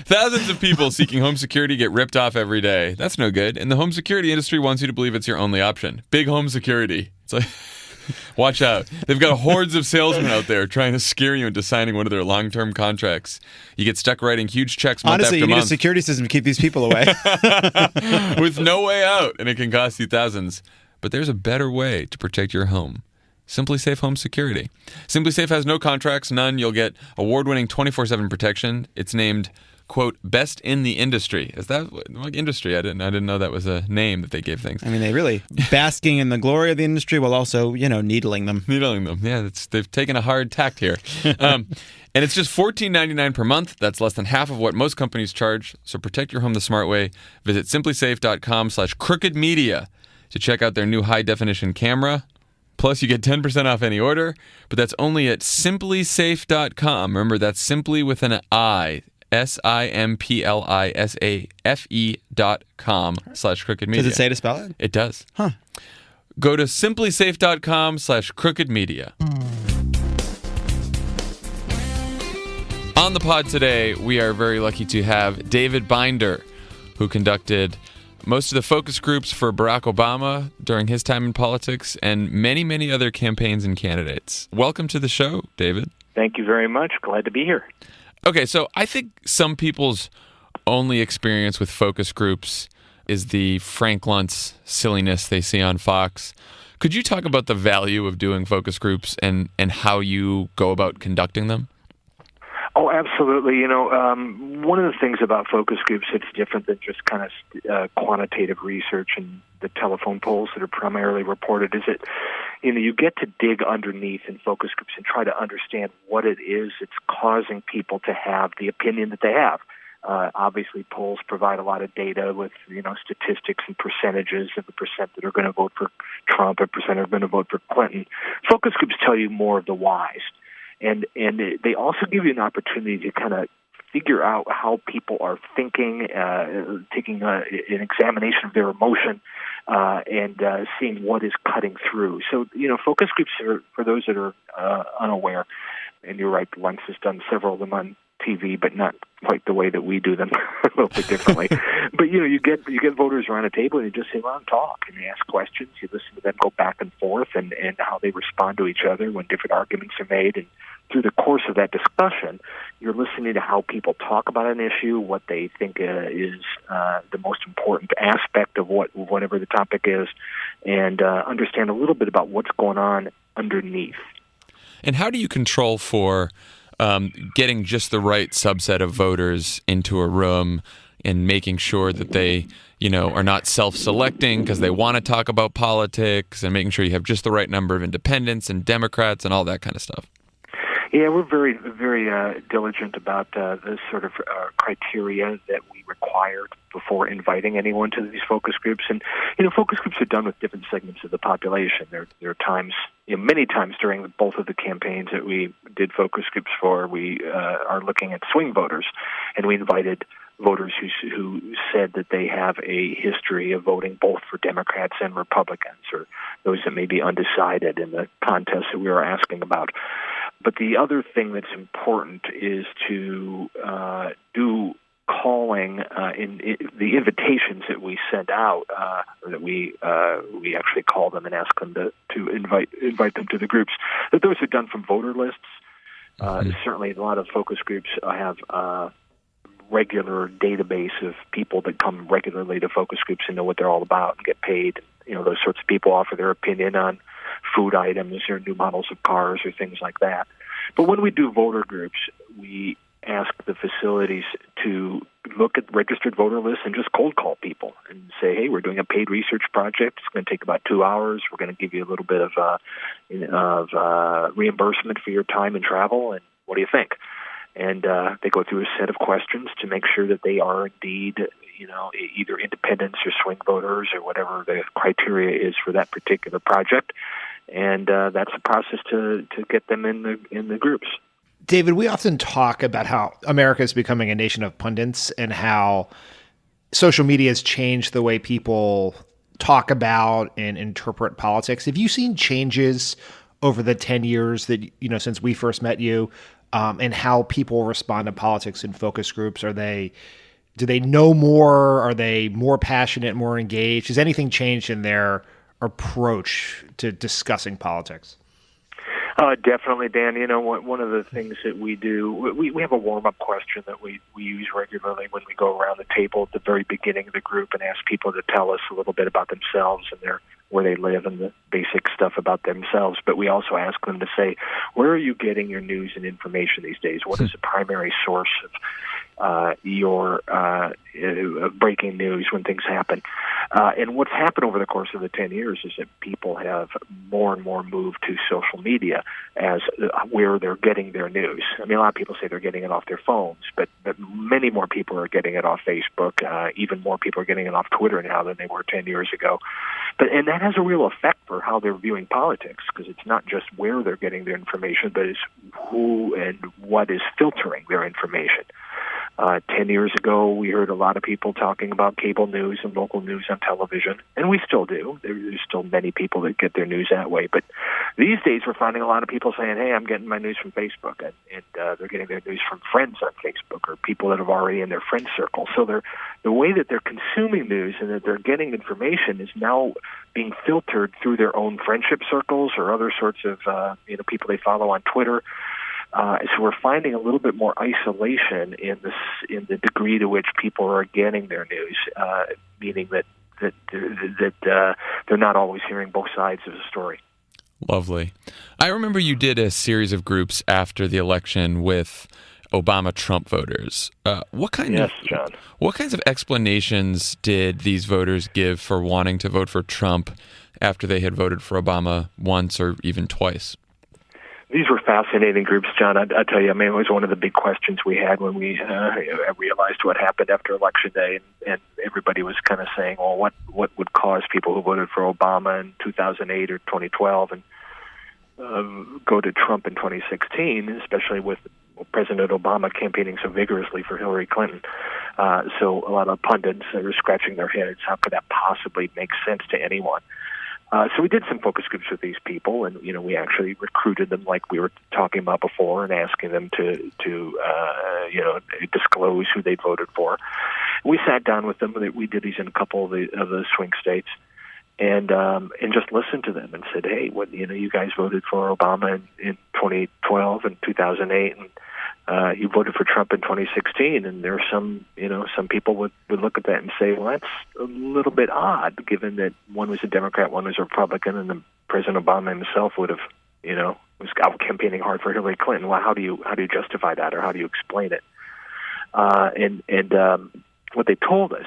A: Thousands of people seeking home security get ripped off every day. That's no good. And the home security industry wants you to believe it's your only option. Big home security. It's like, watch out. They've got hordes of salesmen out there trying to scare you into signing one of their long-term contracts. You get stuck writing huge checks month
D: Honestly,
A: after
D: you need
A: month.
D: a security system to keep these people away.
A: With no way out, and it can cost you thousands. But there's a better way to protect your home. Simply Safe Home Security. Simply Safe has no contracts, none. You'll get award-winning 24/7 protection. It's named, quote, best in the industry. Is that like industry? I didn't know that was a name that they gave things.
D: I mean, they really basking in the glory of the industry while also, needling them.
A: Needling them. Yeah, they've taken a hard tact here. And it's just $14.99 per month. That's less than half of what most companies charge. So protect your home the smart way. Visit simplysafe.com/crookedmedia to check out their new high-definition camera. Plus, you get 10% off any order. But that's only at simplysafe.com. Remember, that's simply with an I. simplisafe.com/crookedmedia.
D: Does it say to spell it?
A: It does.
D: Huh.
A: Go to simplysafe.com/crookedmedia. On the pod today, we are very lucky to have David Binder, who conducted most of the focus groups for Barack Obama during his time in politics and many, many other campaigns and candidates. Welcome to the show, David.
E: Thank you very much. Glad to be here.
A: Okay, so I think some people's only experience with focus groups is the Frank Luntz silliness they see on Fox. Could you talk about the value of doing focus groups and how you go about conducting them?
E: Oh, absolutely. One of the things about focus groups that's different than just kind of quantitative research and the telephone polls that are primarily reported is that, you get to dig underneath in focus groups and try to understand what it is that's causing people to have the opinion that they have. Obviously, polls provide a lot of data with, statistics and percentages of the percent that are going to vote for Trump, a percent are going to vote for Clinton. Focus groups tell you more of the whys. And they also give you an opportunity to kind of figure out how people are thinking, taking an examination of their emotion, and seeing what is cutting through. So, focus groups are, for those that are unaware, and you're right, Luntz has done several of them on TV, but not quite the way that we do them, a little bit differently. But you get voters around a table and you just sit around and talk and you ask questions. You listen to them go back and forth and how they respond to each other when different arguments are made. And through the course of that discussion, you're listening to how people talk about an issue, what they think is the most important aspect of whatever the topic is, and understand a little bit about what's going on underneath.
A: And how do you control for getting just the right subset of voters into a room and making sure that they, are not self-selecting because they want to talk about politics, and making sure you have just the right number of independents and Democrats and all that kind of stuff?
E: Yeah, we're very, very diligent about the sort of criteria that we require before inviting anyone to these focus groups. And, focus groups are done with different segments of the population. There are times, many times during both of the campaigns that we did focus groups for, we are looking at swing voters. And we invited voters who said that they have a history of voting both for Democrats and Republicans, or those that may be undecided in the contest that we were asking about. But the other thing that's important is to do calling in the invitations that we send out, or that we actually call them and ask them to invite them to the groups. That those are done from voter lists. Certainly, a lot of focus groups have a regular database of people that come regularly to focus groups and know what they're all about and get paid. Those sorts of people offer their opinion on food items or new models of cars or things like that. But when we do voter groups, we ask the facilities to look at registered voter lists and just cold call people and say, hey, we're doing a paid research project. It's going to take about 2 hours. We're going to give you a little bit of reimbursement for your time and travel, and what do you think? And they go through a set of questions to make sure that they are indeed, either independents or swing voters or whatever the criteria is for that particular project. And that's the process to get them in the groups.
C: David, we often talk about how America is becoming a nation of pundits and how social media has changed the way people talk about and interpret politics. Have you seen changes over the 10 years that, since we first met you, and how people respond to politics in focus groups? Do they know more? Are they more passionate, more engaged? Has anything changed in their approach to discussing politics?
E: Definitely, Dan. One of the things that we do, we have a warm-up question that we use regularly when we go around the table at the very beginning of the group and ask people to tell us a little bit about themselves and where they live and the basic stuff about themselves. But we also ask them to say, where are you getting your news and information these days? What is the primary source of your breaking news when things happen? And what's happened over the course of the 10 years is that people have more and more moved to social media as where they're getting their news. I mean, a lot of people say they're getting it off their phones, but many more people are getting it off Facebook. Even more people are getting it off Twitter now than they were 10 years ago. And that has a real effect for how they're viewing politics, because it's not just where they're getting their information, but it's who and what is filtering their information. 10 years ago, we heard a lot of people talking about cable news and local news on television, and we still do. There's still many people that get their news that way. But these days, we're finding a lot of people saying, hey, I'm getting my news from Facebook, and they're getting their news from friends on Facebook or people that are already in their friend circle. So the way that they're consuming news and that they're getting information is now being filtered through their own friendship circles or other sorts of people they follow on Twitter. So we're finding a little bit more isolation in the degree to which people are getting their news, meaning that they're not always hearing both sides of the story.
A: Lovely. I remember you did a series of groups after the election with Obama-Trump voters.
E: Yes, John.
A: What kinds of explanations did these voters give for wanting to vote for Trump after they had voted for Obama once or even twice?
E: These were fascinating groups, John. I tell you, I mean, it was one of the big questions we had when we realized what happened after Election Day, and everybody was kind of saying, well, what would cause people who voted for Obama in 2008 or 2012 and go to Trump in 2016, especially with President Obama campaigning so vigorously for Hillary Clinton. So a lot of pundits were scratching their heads. How could that possibly make sense to anyone? So we did some focus groups with these people, and we actually recruited them like we were talking about before, and asking them to disclose who they voted for. We sat down with them. We did these in a couple of the swing states, and just listened to them and said, hey, you guys voted for Obama in 2012 and 2008, and you voted for Trump in 2016, and there are some people would look at that and say, well, that's a little bit odd, given that one was a Democrat, one was a Republican, and then President Obama himself would have, was out campaigning hard for Hillary Clinton. Well, how do you justify that, or how do you explain it? And what they told us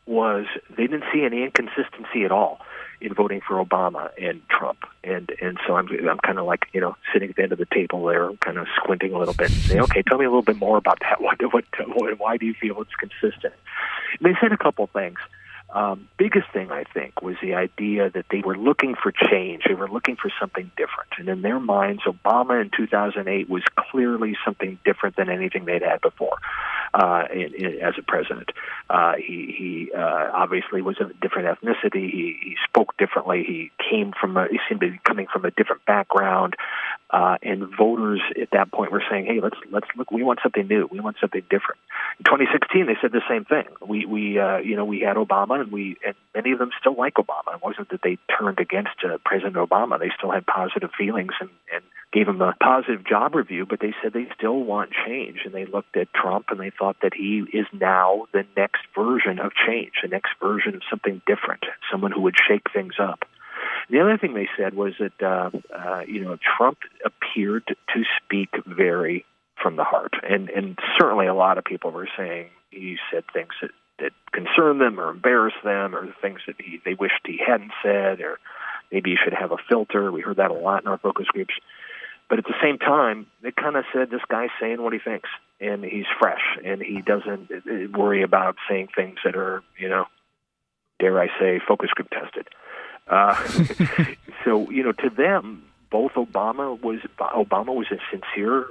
E: was they didn't see any inconsistency at all in voting for Obama and Trump, and so I'm kind of like sitting at the end of the table there, kind of squinting a little bit and saying, okay, tell me a little bit more about that. Why do you feel it's consistent? And they said a couple things. Biggest thing, I think, was the idea that they were looking for change. They were looking for something different. And in their minds, Obama in 2008 was clearly something different than anything they'd had before as a president. He obviously was of a different ethnicity. He spoke differently. He seemed to be coming from a different background. And voters at that point were saying, hey, let's look, we want something new. We want something different. In 2016, they said the same thing. We had Obama, and many of them still like Obama. It wasn't that they turned against President Obama. They still had positive feelings and gave him a positive job review, but they said they still want change. And they looked at Trump and they thought that he is now the next version of change, the next version of something different, someone who would shake things up. The other thing they said was that Trump appeared to speak very from the heart, and certainly a lot of people were saying he said things that concerned them or embarrassed them, or things that they wished he hadn't said, or maybe he should have a filter. We heard that a lot in our focus groups. But at the same time, they kind of said this guy's saying what he thinks, and he's fresh, and he doesn't worry about saying things that are, dare I say, focus group tested. So, to them, both Obama was a sincere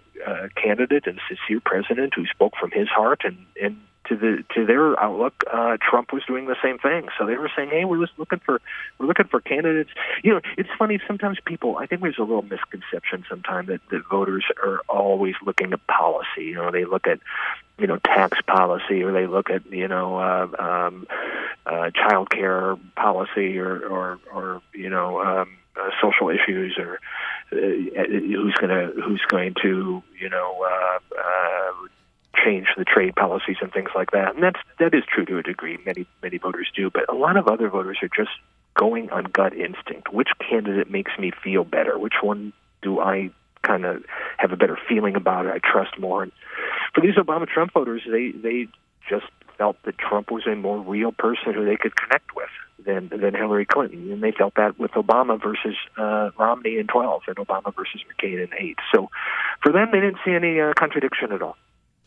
E: candidate and sincere president who spoke from his heart, and to their outlook, Trump was doing the same thing. So they were saying, "Hey, we're looking for candidates." It's funny. Sometimes I think there's a little misconception sometimes that voters are always looking at policy. They look at tax policy, or they look at child care policy, or social issues, or who's going to change the trade policies and things like that. And that is true to a degree. Many voters do, but a lot of other voters are just going on gut instinct. Which candidate makes me feel better? Which one do I kind of have a better feeling about, or I trust more? And for these Obama-Trump voters, they just felt that Trump was a more real person who they could connect with than Hillary Clinton, and they felt that with Obama versus Romney in 12, and Obama versus McCain in 8. So for them, they didn't see any contradiction at all.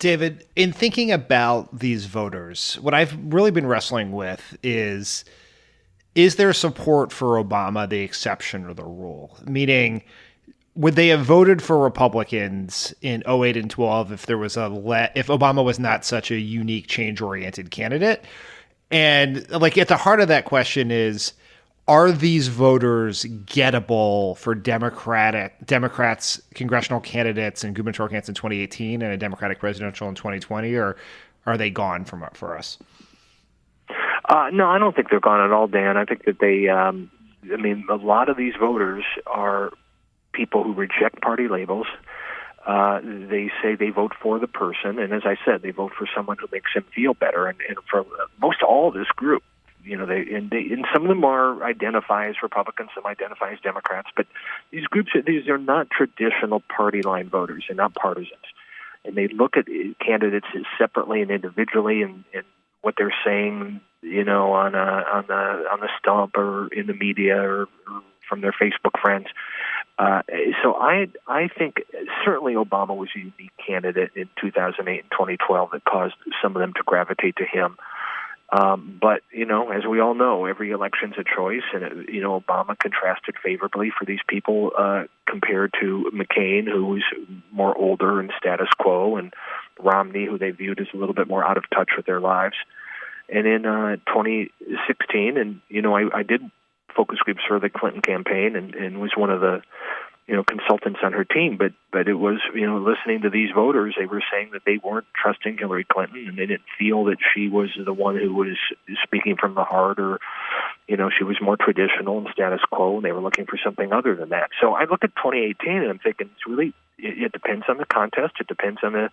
C: David, in thinking about these voters, what I've really been wrestling with is there support for Obama the exception or the rule? Meaning, would they have voted for Republicans in 08 and 12 if if Obama was not such a unique, change-oriented candidate? And at the heart of that question is, are these voters gettable for Democrats, congressional candidates and gubernatorial candidates in 2018 and a Democratic presidential in 2020, or are they gone for us?
E: No, I don't think they're gone at all, Dan. I think that a lot of these voters are people who reject party labels. They say they vote for the person, and as I said, they vote for someone who makes them feel better. And for most all of this group, and some of them identify as Republicans, some identify as Democrats, but these groups are not traditional party line voters. They're not partisans, and they look at candidates separately and individually, and what they're saying, on the stump or in the media or from their Facebook friends. So I think certainly Obama was a unique candidate in 2008 and 2012 that caused some of them to gravitate to him. But, as we all know, every election's a choice, and, Obama contrasted favorably for these people compared to McCain, who was more older and status quo, and Romney, who they viewed as a little bit more out of touch with their lives. And in 2016, and, I did focus groups for the Clinton campaign and was one of the consultants on her team, but it was, listening to these voters, they were saying that they weren't trusting Hillary Clinton, and they didn't feel that she was the one who was speaking from the heart, or, she was more traditional and status quo, and they were looking for something other than that. So I look at 2018 and I'm thinking it depends on the contest. It depends on the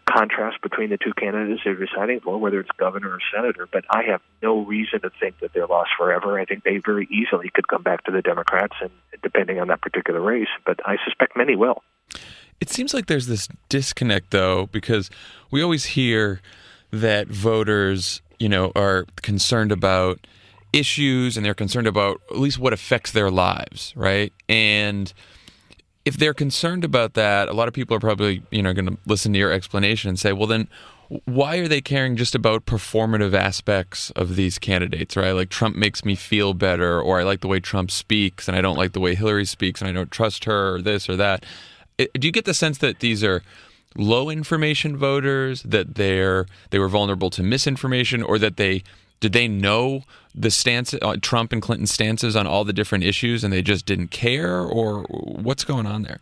E: contrast between the two candidates they're deciding for, whether it's governor or senator. But I have no reason to think that they're lost forever. I think they very easily could come back to the Democrats, and depending on that particular race. But I suspect many will.
A: It seems like there's this disconnect, though, because we always hear that voters, are concerned about issues, and they're concerned about at least what affects their lives, right? And if they're concerned about that, a lot of people are probably, going to listen to your explanation and say, well, then why are they caring just about performative aspects of these candidates, right? Like, Trump makes me feel better, or I like the way Trump speaks and I don't like the way Hillary speaks and I don't trust her, or this or that. Do you get the sense that these are low information voters, that they were vulnerable to misinformation, or that did they know the stance, Trump and Clinton's stances on all the different issues, and they just didn't care, or what's going on there?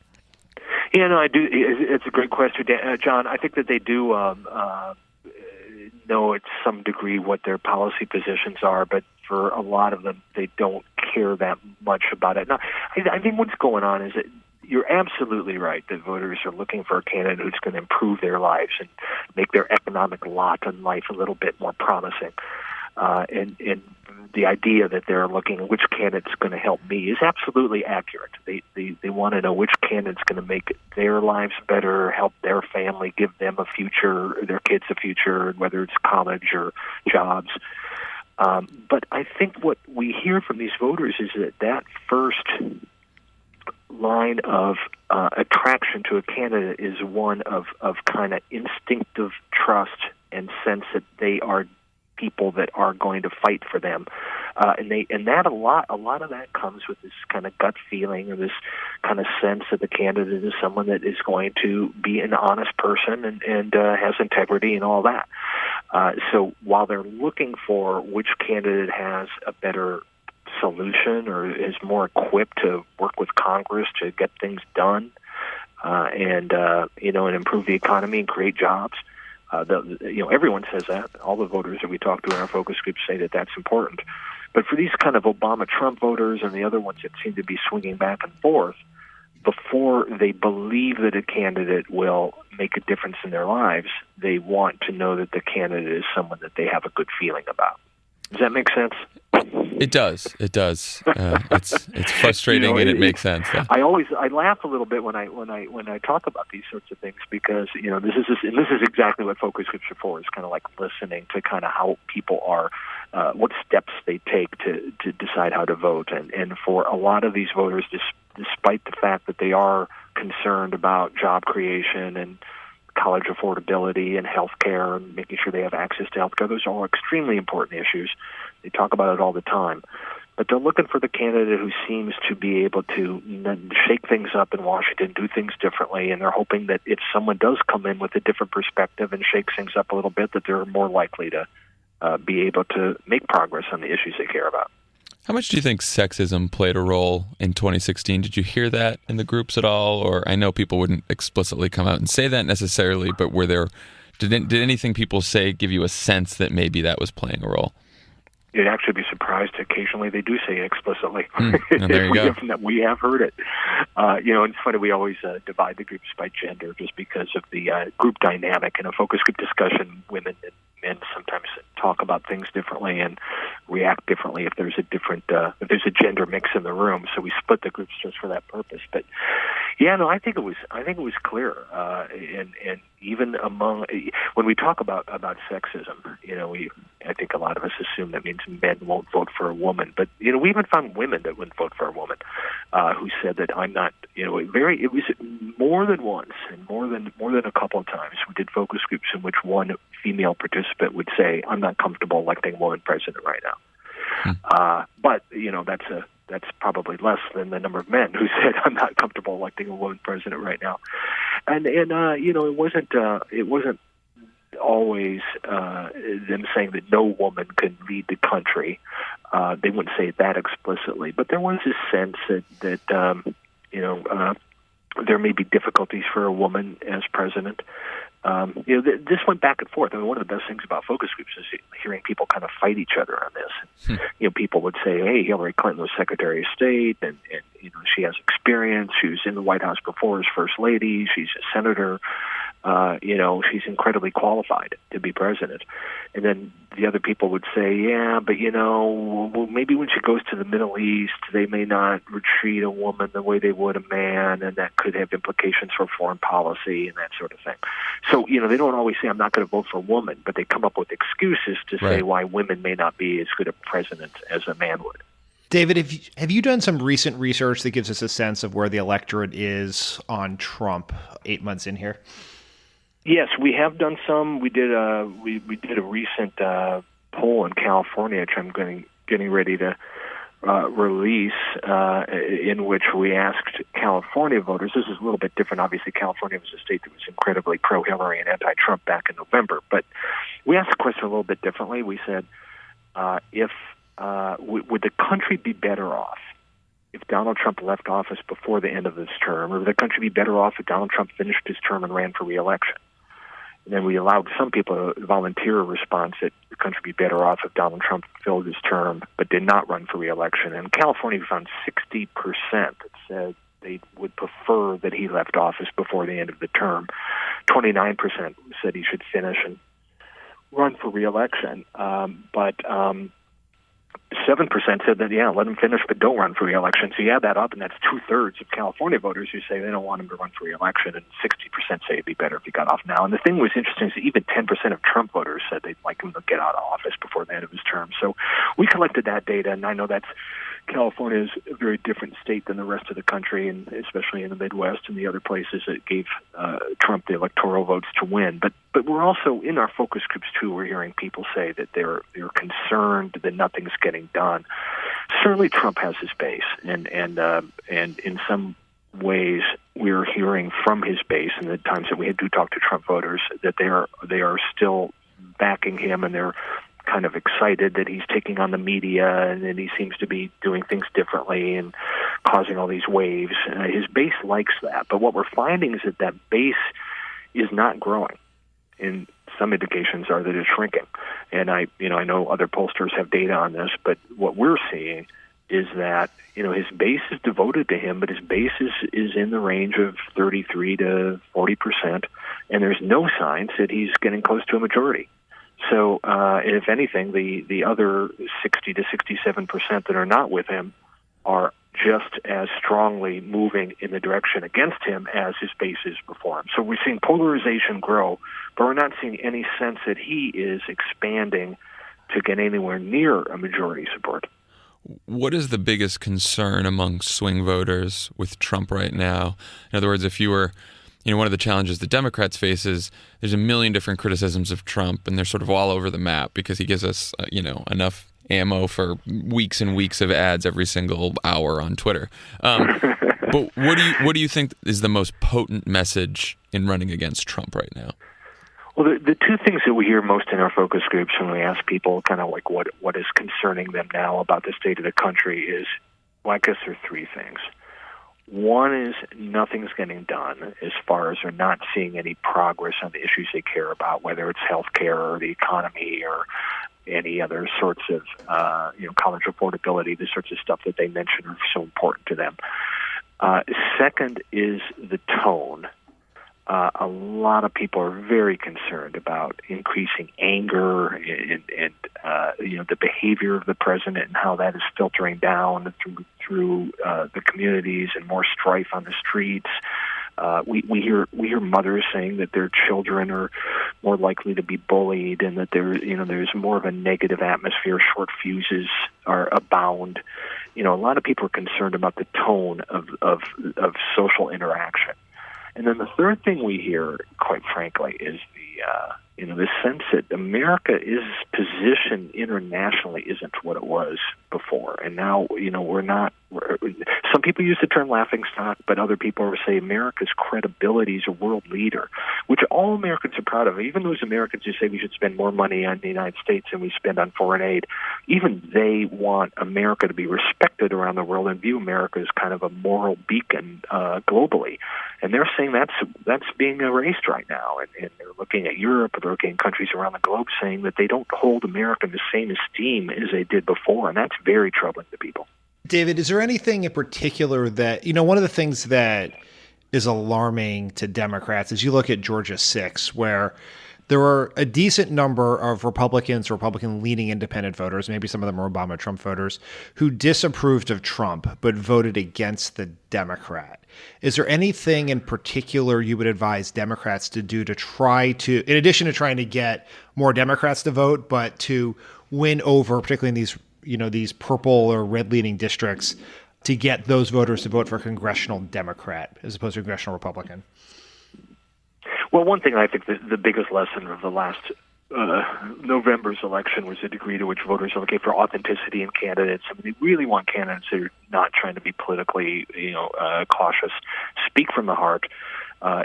E: Yeah, no, I do. It's a great question, John. I think that they do know at some degree what their policy positions are, but for a lot of them, they don't care that much about it. Now, I think what's going on is that you're absolutely right that voters are looking for a candidate who's going to improve their lives and make their economic lot in life a little bit more promising. And the idea that they're looking at which candidate's going to help me is absolutely accurate. They want to know which candidate's going to make their lives better, help their family, give them a future, their kids a future, whether it's college or jobs. But I think what we hear from these voters is that first line of attraction to a candidate is one of kind of instinctive trust and sense that they are people that are going to fight for them, and that a lot of that comes with this kind of gut feeling or this kind of sense that the candidate is someone that is going to be an honest person and has integrity and all that. So while they're looking for which candidate has a better solution or is more equipped to work with Congress to get things done, and improve the economy and create jobs. Everyone says that. All the voters that we talk to in our focus groups say that that's important. But for these kind of Obama-Trump voters and the other ones that seem to be swinging back and forth, before they believe that a candidate will make a difference in their lives, they want to know that the candidate is someone that they have a good feeling about. Does that make sense?
A: It does. It does. It's frustrating and it makes sense. Yeah.
E: I laugh a little bit when I talk about these sorts of things because this is exactly what focus groups are for. It's kind of like listening to kind of how people are, what steps they take to decide how to vote, and for a lot of these voters, despite the fact that they are concerned about job creation and college affordability and health care and making sure they have access to health care. Those are all extremely important issues. They talk about it all the time. But they're looking for the candidate who seems to be able to shake things up in Washington, do things differently, and they're hoping that if someone does come in with a different perspective and shakes things up a little bit, that they're more likely to be able to make progress on the issues they care about.
A: How much do you think sexism played a role in 2016? Did you hear that in the groups at all? Or I know people wouldn't explicitly come out and say that necessarily, but did anything people say give you a sense that maybe that was playing a role?
E: You'd actually be surprised. Occasionally they do say it explicitly.
A: There you go.
E: We have heard it. It's funny, we always divide the groups by gender just because of the group dynamic. In a focus group discussion, women and men sometimes talk about things differently and react differently if there's a gender mix in the room. So we split the groups just for that purpose. But I think it was clear. And even among when we talk about sexism, I think a lot of us assume that means men won't vote for a woman. But we even found women that wouldn't vote for a woman who said that I'm not. It was more than once and more than a couple of times we did focus groups in which one female participant would say, I'm not comfortable electing a woman president right now. But that's probably less than the number of men who said, I'm not comfortable electing a woman president right now. And it wasn't always them saying that no woman could lead the country. They wouldn't say that explicitly, but there was this sense that there may be difficulties for a woman as president. This went back and forth. I mean, one of the best things about focus groups is hearing people kind of fight each other on this. People would say, hey, Hillary Clinton was Secretary of State, and she has experience. She was in the White House before as First Lady. She's a senator. She's incredibly qualified to be president. And then the other people would say, yeah, but maybe when she goes to the Middle East, they may not treat a woman the way they would a man, and that could have implications for foreign policy and that sort of thing. So, they don't always say, I'm not going to vote for a woman, but they come up with excuses to say why women may not be as good a president as a man would.
C: David, have you done some recent research that gives us a sense of where the electorate is on Trump 8 months in here?
E: Yes, we have done some. We did a recent poll in California, which I'm getting ready to release, in which we asked California voters. This is a little bit different. Obviously, California was a state that was incredibly pro-Hillary and anti-Trump back in November. But we asked the question a little bit differently. We said, would the country be better off if Donald Trump left office before the end of his term, or would the country be better off if Donald Trump finished his term and ran for re-election? And then we allowed some people to volunteer a response that the country would be better off if Donald Trump filled his term but did not run for re-election. And in California, we found 60% that said they would prefer that he left office before the end of the term. 29% said he should finish and run for re-election. But 7% said that, let him finish, but don't run for re-election. So you add that up, and that's 2/3 of California voters who say they don't want him to run for re-election, and 60% say it'd be better if he got off now. And the thing was interesting is that even 10% of Trump voters said they'd like him to get out of office before the end of his term. So we collected that data, and I know that's California is a very different state than the rest of the country, and especially in the Midwest and the other places that gave Trump the electoral votes to win. But we're also, in our focus groups too, we're hearing people say that they're concerned that nothing's getting done. Certainly Trump has his base, and in some ways we're hearing from his base in the times that we do talk to Trump voters that they are still backing him, and they're kind of excited that he's taking on the media and that he seems to be doing things differently and causing all these waves. His base likes that, but what we're finding is that base is not growing, and some indications are that it's shrinking. And I know other pollsters have data on this, but what we're seeing is that his base is devoted to him, but his base is in the range of 33 to 40%, and there's no signs that he's getting close to a majority. So, if anything, the other 60 to 67% that are not with him are just as strongly moving in the direction against him as his base is before him. So we're seeing polarization grow, but we're not seeing any sense that he is expanding to get anywhere near a majority support.
A: What is the biggest concern among swing voters with Trump right now? In other words, if you were, one of the challenges the Democrats face is there's a million different criticisms of Trump, and they're sort of all over the map because he gives us, enough ammo for weeks and weeks of ads every single hour on Twitter. But what do you think is the most potent message in running against Trump right now?
E: Well, the two things that we hear most in our focus groups when we ask people kind of like what is concerning them now about the state of the country is, well, I guess there are three things. One is nothing's getting done as far as they're not seeing any progress on the issues they care about, whether it's health care or the economy or any other sorts of, college affordability, the sorts of stuff that they mention are so important to them. Second is the tone. A lot of people are very concerned about increasing anger and the behavior of the president and how that is filtering down through the communities and more strife on the streets. We hear mothers saying that their children are more likely to be bullied and that there's more of a negative atmosphere. Short fuses are abound. A lot of people are concerned about the tone of social interaction. And then the third thing we hear, quite frankly, is the sense that America's position internationally isn't what it was before. And now, we're not. Some people use the term laughingstock, but other people say America's credibility as a world leader, which all Americans are proud of. Even those Americans who say we should spend more money on the United States than we spend on foreign aid, even they want America to be respected around the world and view America as kind of a moral beacon globally. And they're saying that's being erased right now. And they're looking at Europe, they're looking at countries around the globe saying that they don't hold America in the same esteem as they did before. And that's very troubling to people.
C: David, is there anything in particular that, one of the things that is alarming to Democrats is you look at Georgia 6, where there were a decent number of Republican-leaning independent voters, maybe some of them are Obama-Trump voters, who disapproved of Trump but voted against the Democrat. Is there anything in particular you would advise Democrats to do to try to, in addition to trying to get more Democrats to vote, but to win over, particularly in these purple or red-leaning districts, to get those voters to vote for a congressional Democrat as opposed to a congressional Republican?
E: Well, one thing I think the biggest lesson of the last November's election was the degree to which voters are looking for authenticity in candidates. I mean, they really want candidates who are not trying to be politically, cautious. Speak from the heart.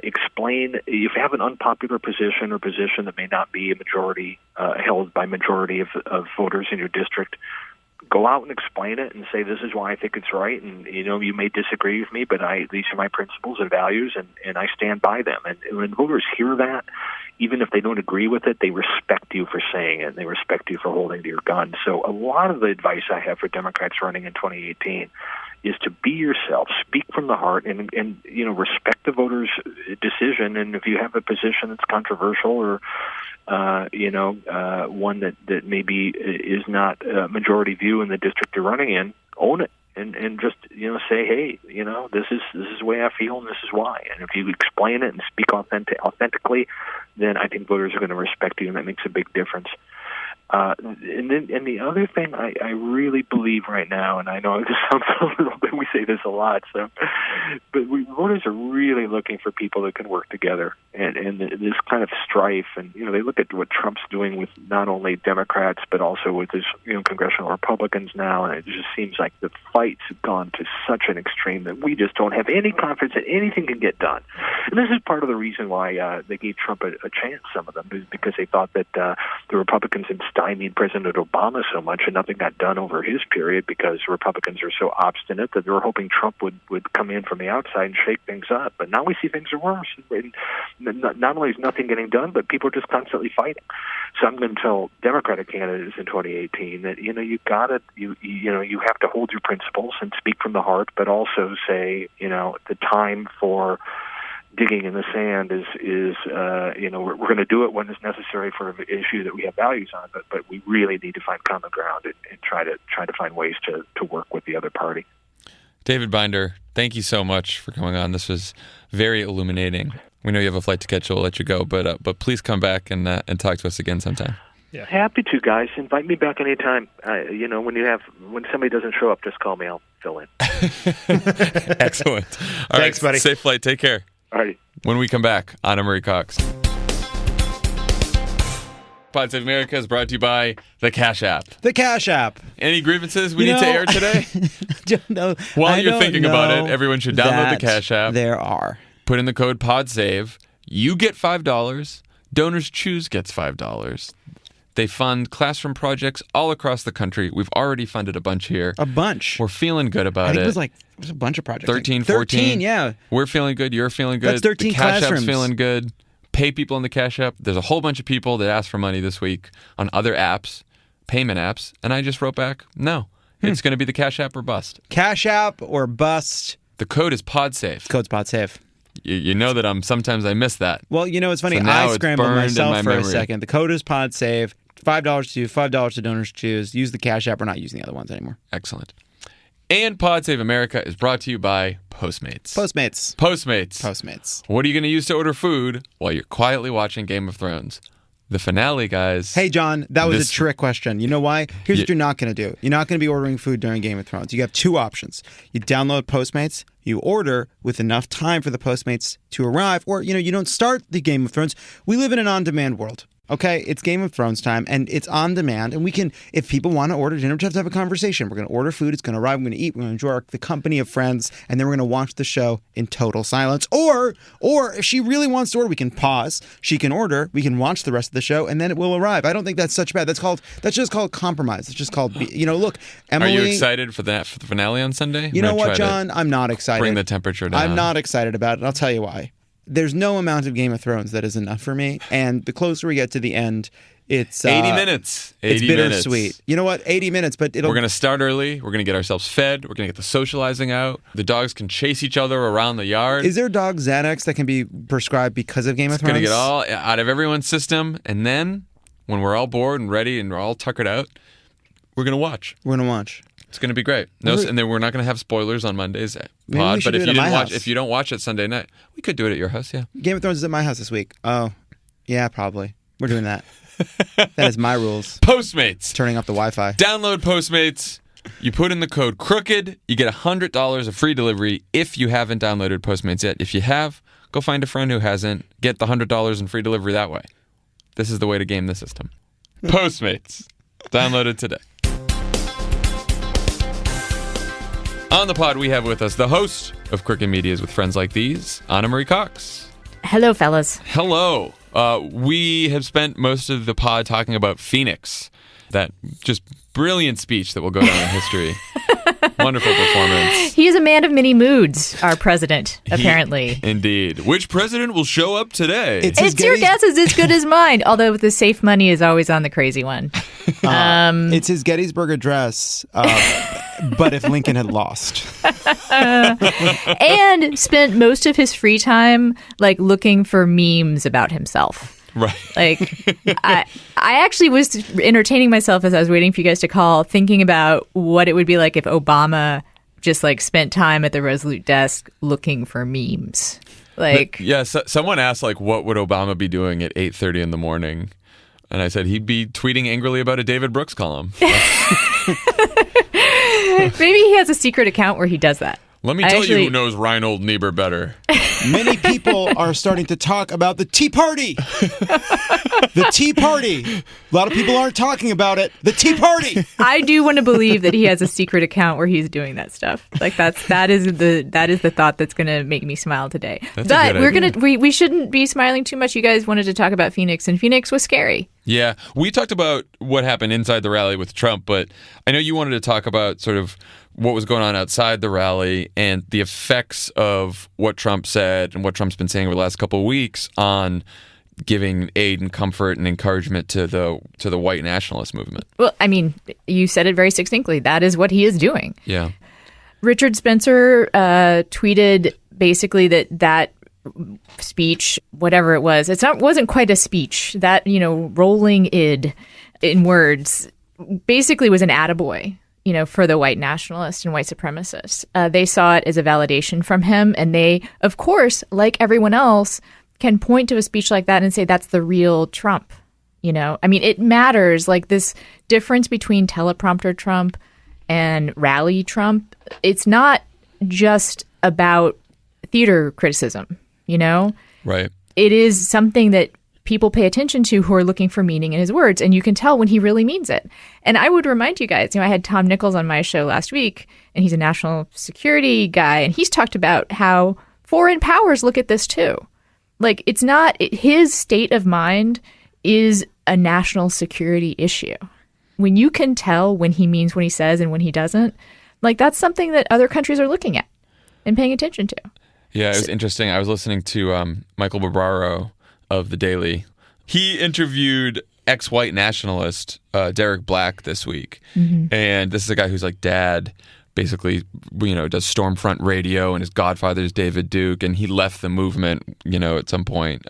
E: Explain if you have an unpopular position or position that may not be a majority held by majority of voters in your district. Go out and explain it and say, this is why I think it's right. And, you may disagree with me, but these are my principles and values, and I stand by them. And when voters hear that, even if they don't agree with it, they respect you for saying it, and they respect you for holding to your gun. So a lot of the advice I have for Democrats running in 2018 is to be yourself, speak from the heart, and respect the voters' decision. And if you have a position that's controversial or one that maybe is not a majority view in the district you're running in, own it and just say, hey, this is the way I feel and this is why. And if you explain it and speak authentically, then I think voters are going to respect you, and that makes a big difference. And the other thing I really believe right now, and I know this sounds a little bit, we say this a lot, but voters are really looking for people that can work together, and this kind of strife, and they look at what Trump's doing with not only Democrats but also with his congressional Republicans now, and it just seems like the fights have gone to such an extreme that we just don't have any confidence that anything can get done. And this is part of the reason why they gave Trump a chance. Some of them is because they thought that the Republicans had stymied President Obama so much and nothing got done over his period because Republicans are so obstinate that they were hoping Trump would come in from the outside and shake things up. But now we see things are worse. And not only is nothing getting done, but people are just constantly fighting. So I'm going to tell Democratic candidates in 2018 that you have to hold your principles and speak from the heart, but also say the time for digging in the sand is we're going to do it when it's necessary for an issue that we have values on, but we really need to find common ground and try to find ways to work with the other party.
A: David Binder, thank you so much for coming on. This was very illuminating. We know you have a flight to catch, so we'll let you go, but please come back and talk to us again sometime.
E: Yeah. Happy to, guys. Invite me back anytime. When somebody doesn't show up, just call me. I'll fill in.
A: Excellent. All
C: Thanks,
A: right,
C: buddy.
A: Safe flight. Take care.
E: All right.
A: When we come back, Ana Marie Cox. Pod Save America is brought to you by the Cash App.
D: The Cash App.
A: Any grievances we need to air today? While you're thinking about it, everyone should download the Cash App.
D: There are.
A: Put in the code PODSAVE. You get $5. Donors Choose gets $5. They fund classroom projects all across the country. We've already funded a bunch here.
D: A bunch.
A: We're feeling good about
D: I think
A: it.
D: it was a bunch of projects.
A: 13, 14.
D: 13, yeah.
A: We're feeling good. You're feeling good.
D: That's 13
A: the Cash
D: classrooms.
A: App's feeling good. Pay people on the Cash App. There's a whole bunch of people that asked for money this week on other apps, payment apps, and I just wrote back, no. It's going to be the Cash App or bust.
D: Cash App or bust.
A: The code is PodSafe.
D: Code's PodSafe.
A: You know that sometimes I miss that.
D: Well, it's funny.
A: So now
D: I
A: it's
D: scrambled
A: burned in
D: myself
A: my
D: for a
A: memory.
D: second. The code is PodSave. $5 to you, $5 to Donors Choose. Use the Cash App. We're not using the other ones anymore.
A: Excellent. And Pod Save America is brought to you by Postmates.
D: Postmates.
A: What are you going to use to order food while you're quietly watching Game of Thrones? The finale, guys.
D: Hey, John, that was a trick question. You know why? Here's what you're not going to do. You're not going to be ordering food during Game of Thrones. You have two options. You download Postmates. You order with enough time for the Postmates to arrive. Or, you don't start the Game of Thrones. We live in an on-demand world. Okay, it's Game of Thrones time, and it's on demand, and we can, if people want to order dinner, we just have to have a conversation. We're going to order food, it's going to arrive, we're going to eat, we're going to enjoy the company of friends, and then we're going to watch the show in total silence. Or if she really wants to order, we can pause, she can order, we can watch the rest of the show, and then it will arrive. I don't think that's such bad. That's just called compromise. It's just called, look, Emily.
A: Are you excited for the finale on Sunday?
D: You know what, John? I'm not excited.
A: Bring the temperature down.
D: I'm not excited about it. I'll tell you why. There's no amount of Game of Thrones that is enough for me, and the closer we get to the end, it's
A: 80 minutes. 80
D: it's bittersweet.
A: Minutes.
D: You know what? 80 minutes, but
A: We're going to start early. We're going to get ourselves fed. We're going to get the socializing out. The dogs can chase each other around the yard.
D: Is there dog Xanax that can be prescribed because of Game of Thrones?
A: Going to get all out of everyone's system, and then when we're all bored and ready and we're all tuckered out, we're going to watch. It's going to be great. And then we're not going to have spoilers on Monday's pod. But if you don't watch it Sunday night, we could do it at your house. Yeah.
D: Game of Thrones is at my house this week. Oh, yeah, probably. We're doing that. That is my rules.
A: Postmates.
D: Turning off the Wi-Fi.
A: Download Postmates. You put in the code CROOKED. You get $100 of free delivery if you haven't downloaded Postmates yet. If you have, go find a friend who hasn't. Get the $100 in free delivery that way. This is the way to game the system. Postmates. Download it today. On the pod, we have with us the host of Crooked Medias with Friends Like These, Ana Marie Cox.
F: Hello, fellas.
A: Hello. We have spent most of the pod talking about Phoenix, that just brilliant speech that will go down in history. Wonderful performance.
F: He is a man of many moods, our president, apparently.
A: Indeed. Which president will show up today?
F: It's your guess is as good as mine, although the safe money is always on the crazy one.
D: It's his Gettysburg Address, but if Lincoln had lost.
F: And spent most of his free time looking for memes about himself.
A: Right.
F: I actually was entertaining myself as I was waiting for you guys to call, thinking about what it would be like if Obama just spent time at the Resolute desk looking for memes.
A: Someone asked what would Obama be doing at 8:30 in the morning? And I said he'd be tweeting angrily about a David Brooks column.
F: Maybe he has a secret account where he does that.
A: Let me tell you who knows Reinhold Niebuhr better.
D: Many people are starting to talk about the Tea Party. The Tea Party. A lot of people aren't talking about it. The Tea Party.
F: I do want to believe that he has a secret account where he's doing that stuff. Like that is the thought that's going to make me smile today. But we shouldn't be smiling too much. You guys wanted to talk about Phoenix, and Phoenix was scary.
A: Yeah, we talked about what happened inside the rally with Trump, but I know you wanted to talk about sort of what was going on outside the rally and the effects of what Trump said and what Trump's been saying over the last couple of weeks on giving aid and comfort and encouragement to the white nationalist movement.
F: Well, I mean, you said it very succinctly. That is what he is doing.
A: Yeah.
F: Richard Spencer tweeted basically that speech, whatever it was, wasn't quite a speech. That, rolling id in words basically was an attaboy, for the white nationalists and white supremacists. They saw it as a validation from him. And they, of course, like everyone else, can point to a speech like that and say, that's the real Trump. I mean, it matters. Like this difference between teleprompter Trump and rally Trump, it's not just about theater criticism, Right. It is something that people pay attention to who are looking for meaning in his words, and you can tell when he really means it. And I would remind you guys, I had Tom Nichols on my show last week, and he's a national security guy, and he's talked about how foreign powers look at this too. Like, it's not, his state of mind is a national security issue. When you can tell when he means what he says and when he doesn't, like, that's something that other countries are looking at and paying attention to.
A: Yeah, it was interesting. I was listening to Michael Barbaro of The Daily. He interviewed ex-white nationalist Derek Black this week. Mm-hmm. And this is a guy who's like dad, basically, does Stormfront radio, and his godfather is David Duke. And he left the movement, at some point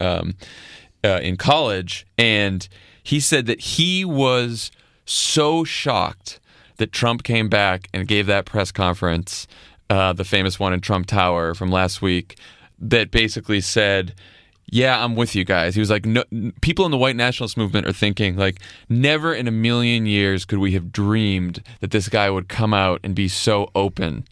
A: in college. And he said that he was so shocked that Trump came back and gave that press conference, the famous one in Trump Tower from last week, that basically said, yeah, I'm with you guys. He was like, no, people in the white nationalist movement are thinking, like, never in a million years could we have dreamed that this guy would come out and be so open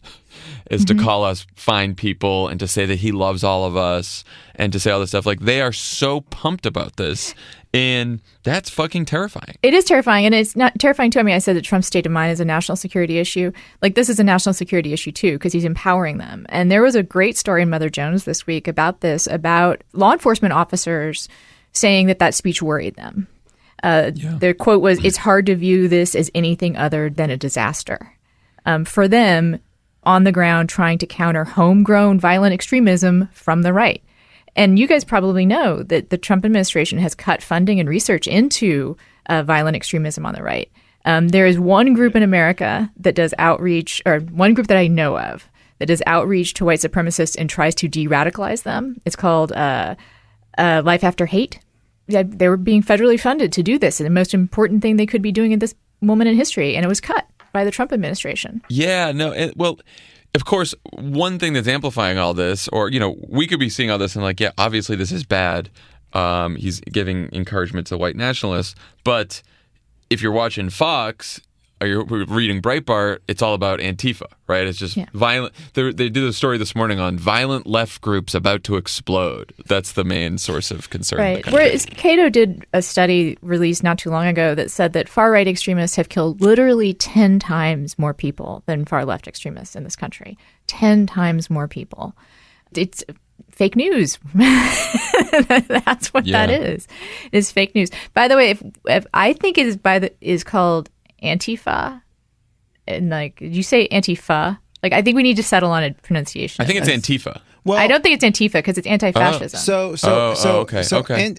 A: as to call us fine people and to say that he loves all of us and to say all this stuff. Like, they are so pumped about this. And that's fucking terrifying. It
F: is terrifying. And it's not terrifying, too. I mean, I said that Trump's state of mind is a national security issue. Like, this is a national security issue, too, because he's empowering them. And there was a great story in Mother Jones this week about this, about law enforcement officers saying that speech worried them. Their quote was, "It's hard to view this as anything other than a disaster." For them, on the ground, trying to counter homegrown violent extremism from the right. And you guys probably know that the Trump administration has cut funding and research into violent extremism on the right. There is one group in America that does outreach, or one group that I know of, that does outreach to white supremacists and tries to de-radicalize them. It's called Life After Hate. They were being federally funded to do this, and the most important thing they could be doing at this moment in history, and it was cut by the Trump administration.
A: Yeah, no, well, of course, one thing that's amplifying all this, or, we could be seeing all this and like, yeah, obviously this is bad. He's giving encouragement to white nationalists. But if you're watching Fox or you're reading Breitbart, it's all about Antifa, right? It's just violent. They did a story this morning on violent left groups about to explode. That's the main source of concern.
F: Right. Whereas Cato did a study released not too long ago that said that far-right extremists have killed literally 10 times more people than far-left extremists in this country. 10 times more people. It's fake news. That's what that is. It's fake news. By the way, if I think it is called Antifa, and like, did you say Antifa? Like, I think we need to settle on a pronunciation.
A: I think it's Antifa.
D: Well,
F: I don't think it's Antifa because it's anti-fascism.
A: Okay.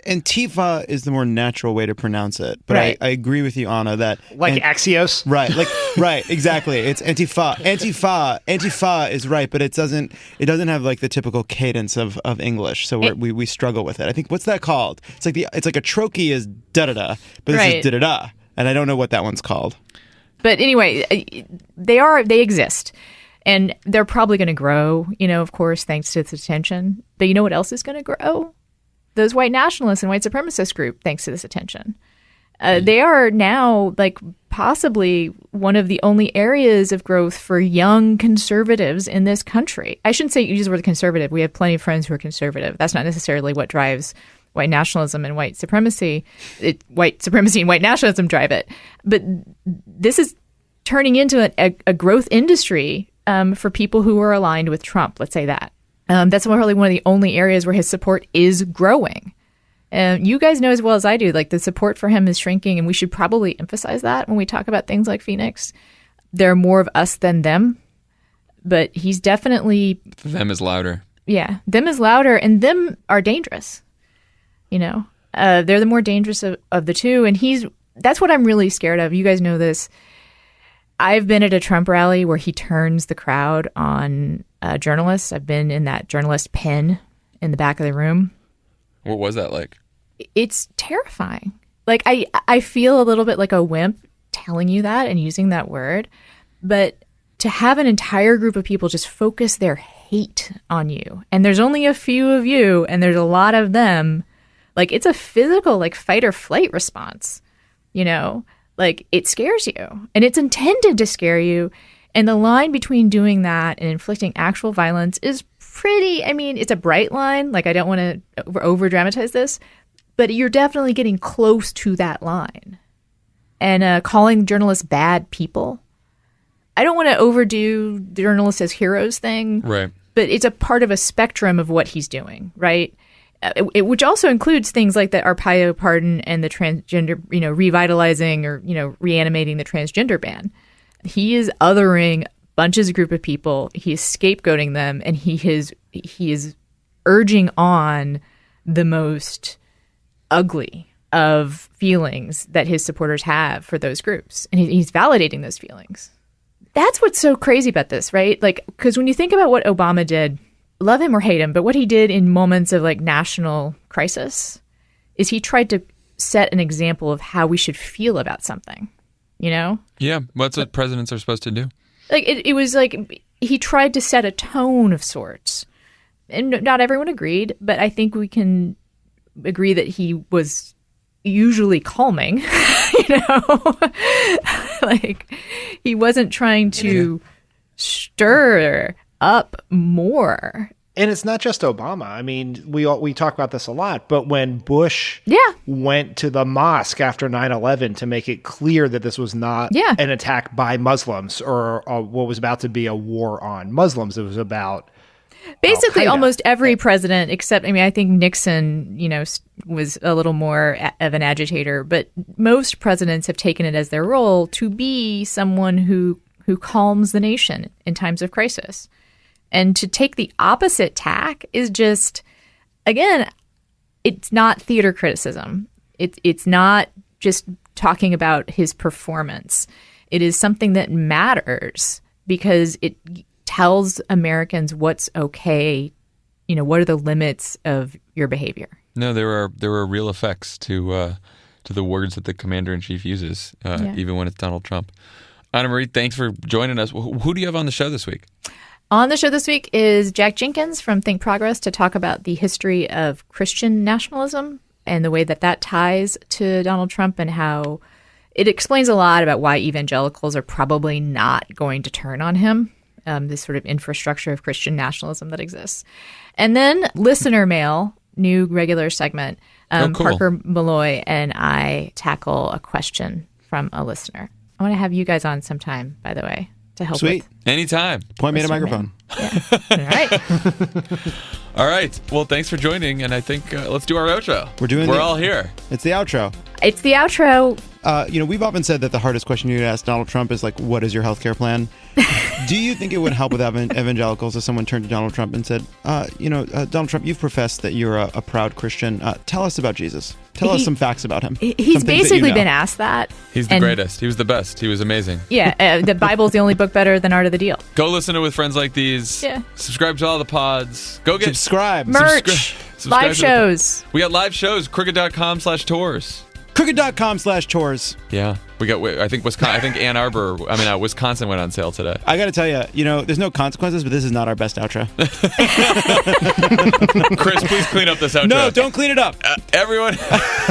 D: Antifa is the more natural way to pronounce it. But
F: right.
D: I agree with you, Ana, that
C: Axios.
D: Right. Right. Exactly. It's Antifa. Antifa is right, but it doesn't have like the typical cadence of English. So we struggle with it. I think, what's that called? It's like a trochee is da da da, but this is da da da. And I don't know what that one's called.
F: But anyway, they exist. And they're probably going to grow, of course, thanks to this attention. But you know what else is going to grow? Those white nationalists and white supremacist group, thanks to this attention. They are now like possibly one of the only areas of growth for young conservatives in this country. I shouldn't say use the word conservative. We have plenty of friends who are conservative. That's not necessarily what drives white nationalism and white supremacy. White supremacy and white nationalism drive it. But this is turning into a growth industry for people who are aligned with Trump. Let's say that. That's probably one of the only areas where his support is growing. You guys know as well as I do, like the support for him is shrinking, and we should probably emphasize that when we talk about things like Phoenix. There are more of us than them, but he's definitely...
A: Them is louder.
F: Yeah, them is louder, and them are dangerous. You know, they're the more dangerous of the two, and that's what I'm really scared of. You guys know this. I've been at a Trump rally where he turns the crowd on journalists. I've been in that journalist pen in the back of the room.
A: What was that like?
F: It's terrifying. Like, I feel a little bit like a wimp telling you that and using that word. But to have an entire group of people just focus their hate on you, and there's only a few of you, and there's a lot of them, like, it's a physical, like, fight or flight response, you know? Like, it scares you. And it's intended to scare you. And the line between doing that and inflicting actual violence is pretty, I mean, it's a bright line. Like, I don't want to over dramatize this, but you're definitely getting close to that line. And calling journalists bad people, I don't want to overdo journalists as heroes thing,
A: right? But
F: it's a part of a spectrum of what he's doing, right? Which also includes things like the Arpaio pardon and the transgender, you know, revitalizing or, you know, reanimating the transgender ban. He is othering bunches of group of people. He is scapegoating them, and he is urging on the most ugly of feelings that his supporters have for those groups, and he's validating those feelings. That's what's so crazy about this, right? Like, because when you think about what Obama did, love him or hate him, but what he did in moments of like national crisis is he tried to set an example of how we should feel about something, you know?
A: Yeah, that's what presidents are supposed to do.
F: Like, it was like he tried to set a tone of sorts. And not everyone agreed, but I think we can agree that he was usually calming, you know? Like, he wasn't trying to stir up more.
C: And it's not just Obama. I mean, we talk about this a lot, but when Bush went to the mosque after 9/11 to make it clear that this was not an attack by Muslims or what was about to be a war on Muslims, it was about
F: basically almost every president, except, I mean, I think Nixon, you know, was a little more of an agitator, but most presidents have taken it as their role to be someone who calms the nation in times of crisis. And to take the opposite tack is just, again, it's not theater criticism. It's not just talking about his performance. It is something that matters because it tells Americans what's okay. You know, what are the limits of your behavior? No,
A: there are real effects to the words that the commander-in-chief uses, even when it's Donald Trump. Ana Marie, thanks for joining us. Who do you have on the show this week?
F: On the show this week is Jack Jenkins from Think Progress to talk about the history of Christian nationalism and the way that ties to Donald Trump and how it explains a lot about why evangelicals are probably not going to turn on him, this sort of infrastructure of Christian nationalism that exists. And then listener mail, new regular segment.
A: Cool.
F: Parker Malloy and I tackle a question from a listener. I want to have you guys on sometime, by the way, to help.
D: Sweet.
A: Anytime.
D: Point me at a microphone.
F: Yeah. All right.
A: All right. Well, thanks for joining. And I think let's do our outro. We're all here.
D: It's the outro.
F: It's the outro.
D: We've often said that the hardest question you could ask Donald Trump is like, what is your healthcare plan? Do you think it would help with evangelicals if someone turned to Donald Trump and said, Donald Trump, you've professed that you're a proud Christian. Tell us about Jesus. Tell us some facts about him.
F: He's basically been asked that.
A: He's the greatest. He was the best. He was amazing.
F: Yeah. The Bible's the only book better than Art of the Deal.
A: Go listen to it with friends like these.
F: Yeah.
A: Subscribe to all the pods. Go get
D: subscribe.
F: Merch.
A: Subscribe
F: live shows.
A: We got live shows. Crooked.com/tours.
D: Crooked.com/chores.
A: Yeah, we got. I think Wisconsin went on sale today.
D: I got to tell you, there's no consequences, but this is not our best outro.
A: Chris, please clean up this outro.
D: No, don't clean it up.
A: Everyone.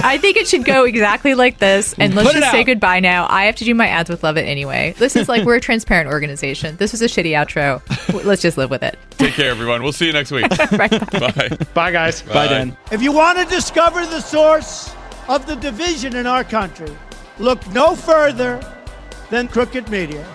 F: I think it should go exactly like this, and let's
D: Put it
F: just say
D: out.
F: goodbye now. I have to do my ads with Love It anyway. This is like, we're a transparent organization. This was a shitty outro. Let's just live with it.
A: Take care, everyone. We'll see you next week.
F: Right, bye.
A: Bye.
C: Bye, guys.
D: Bye, Dan.
B: If you want to discover the source of the division in our country, look no further than Crooked Media.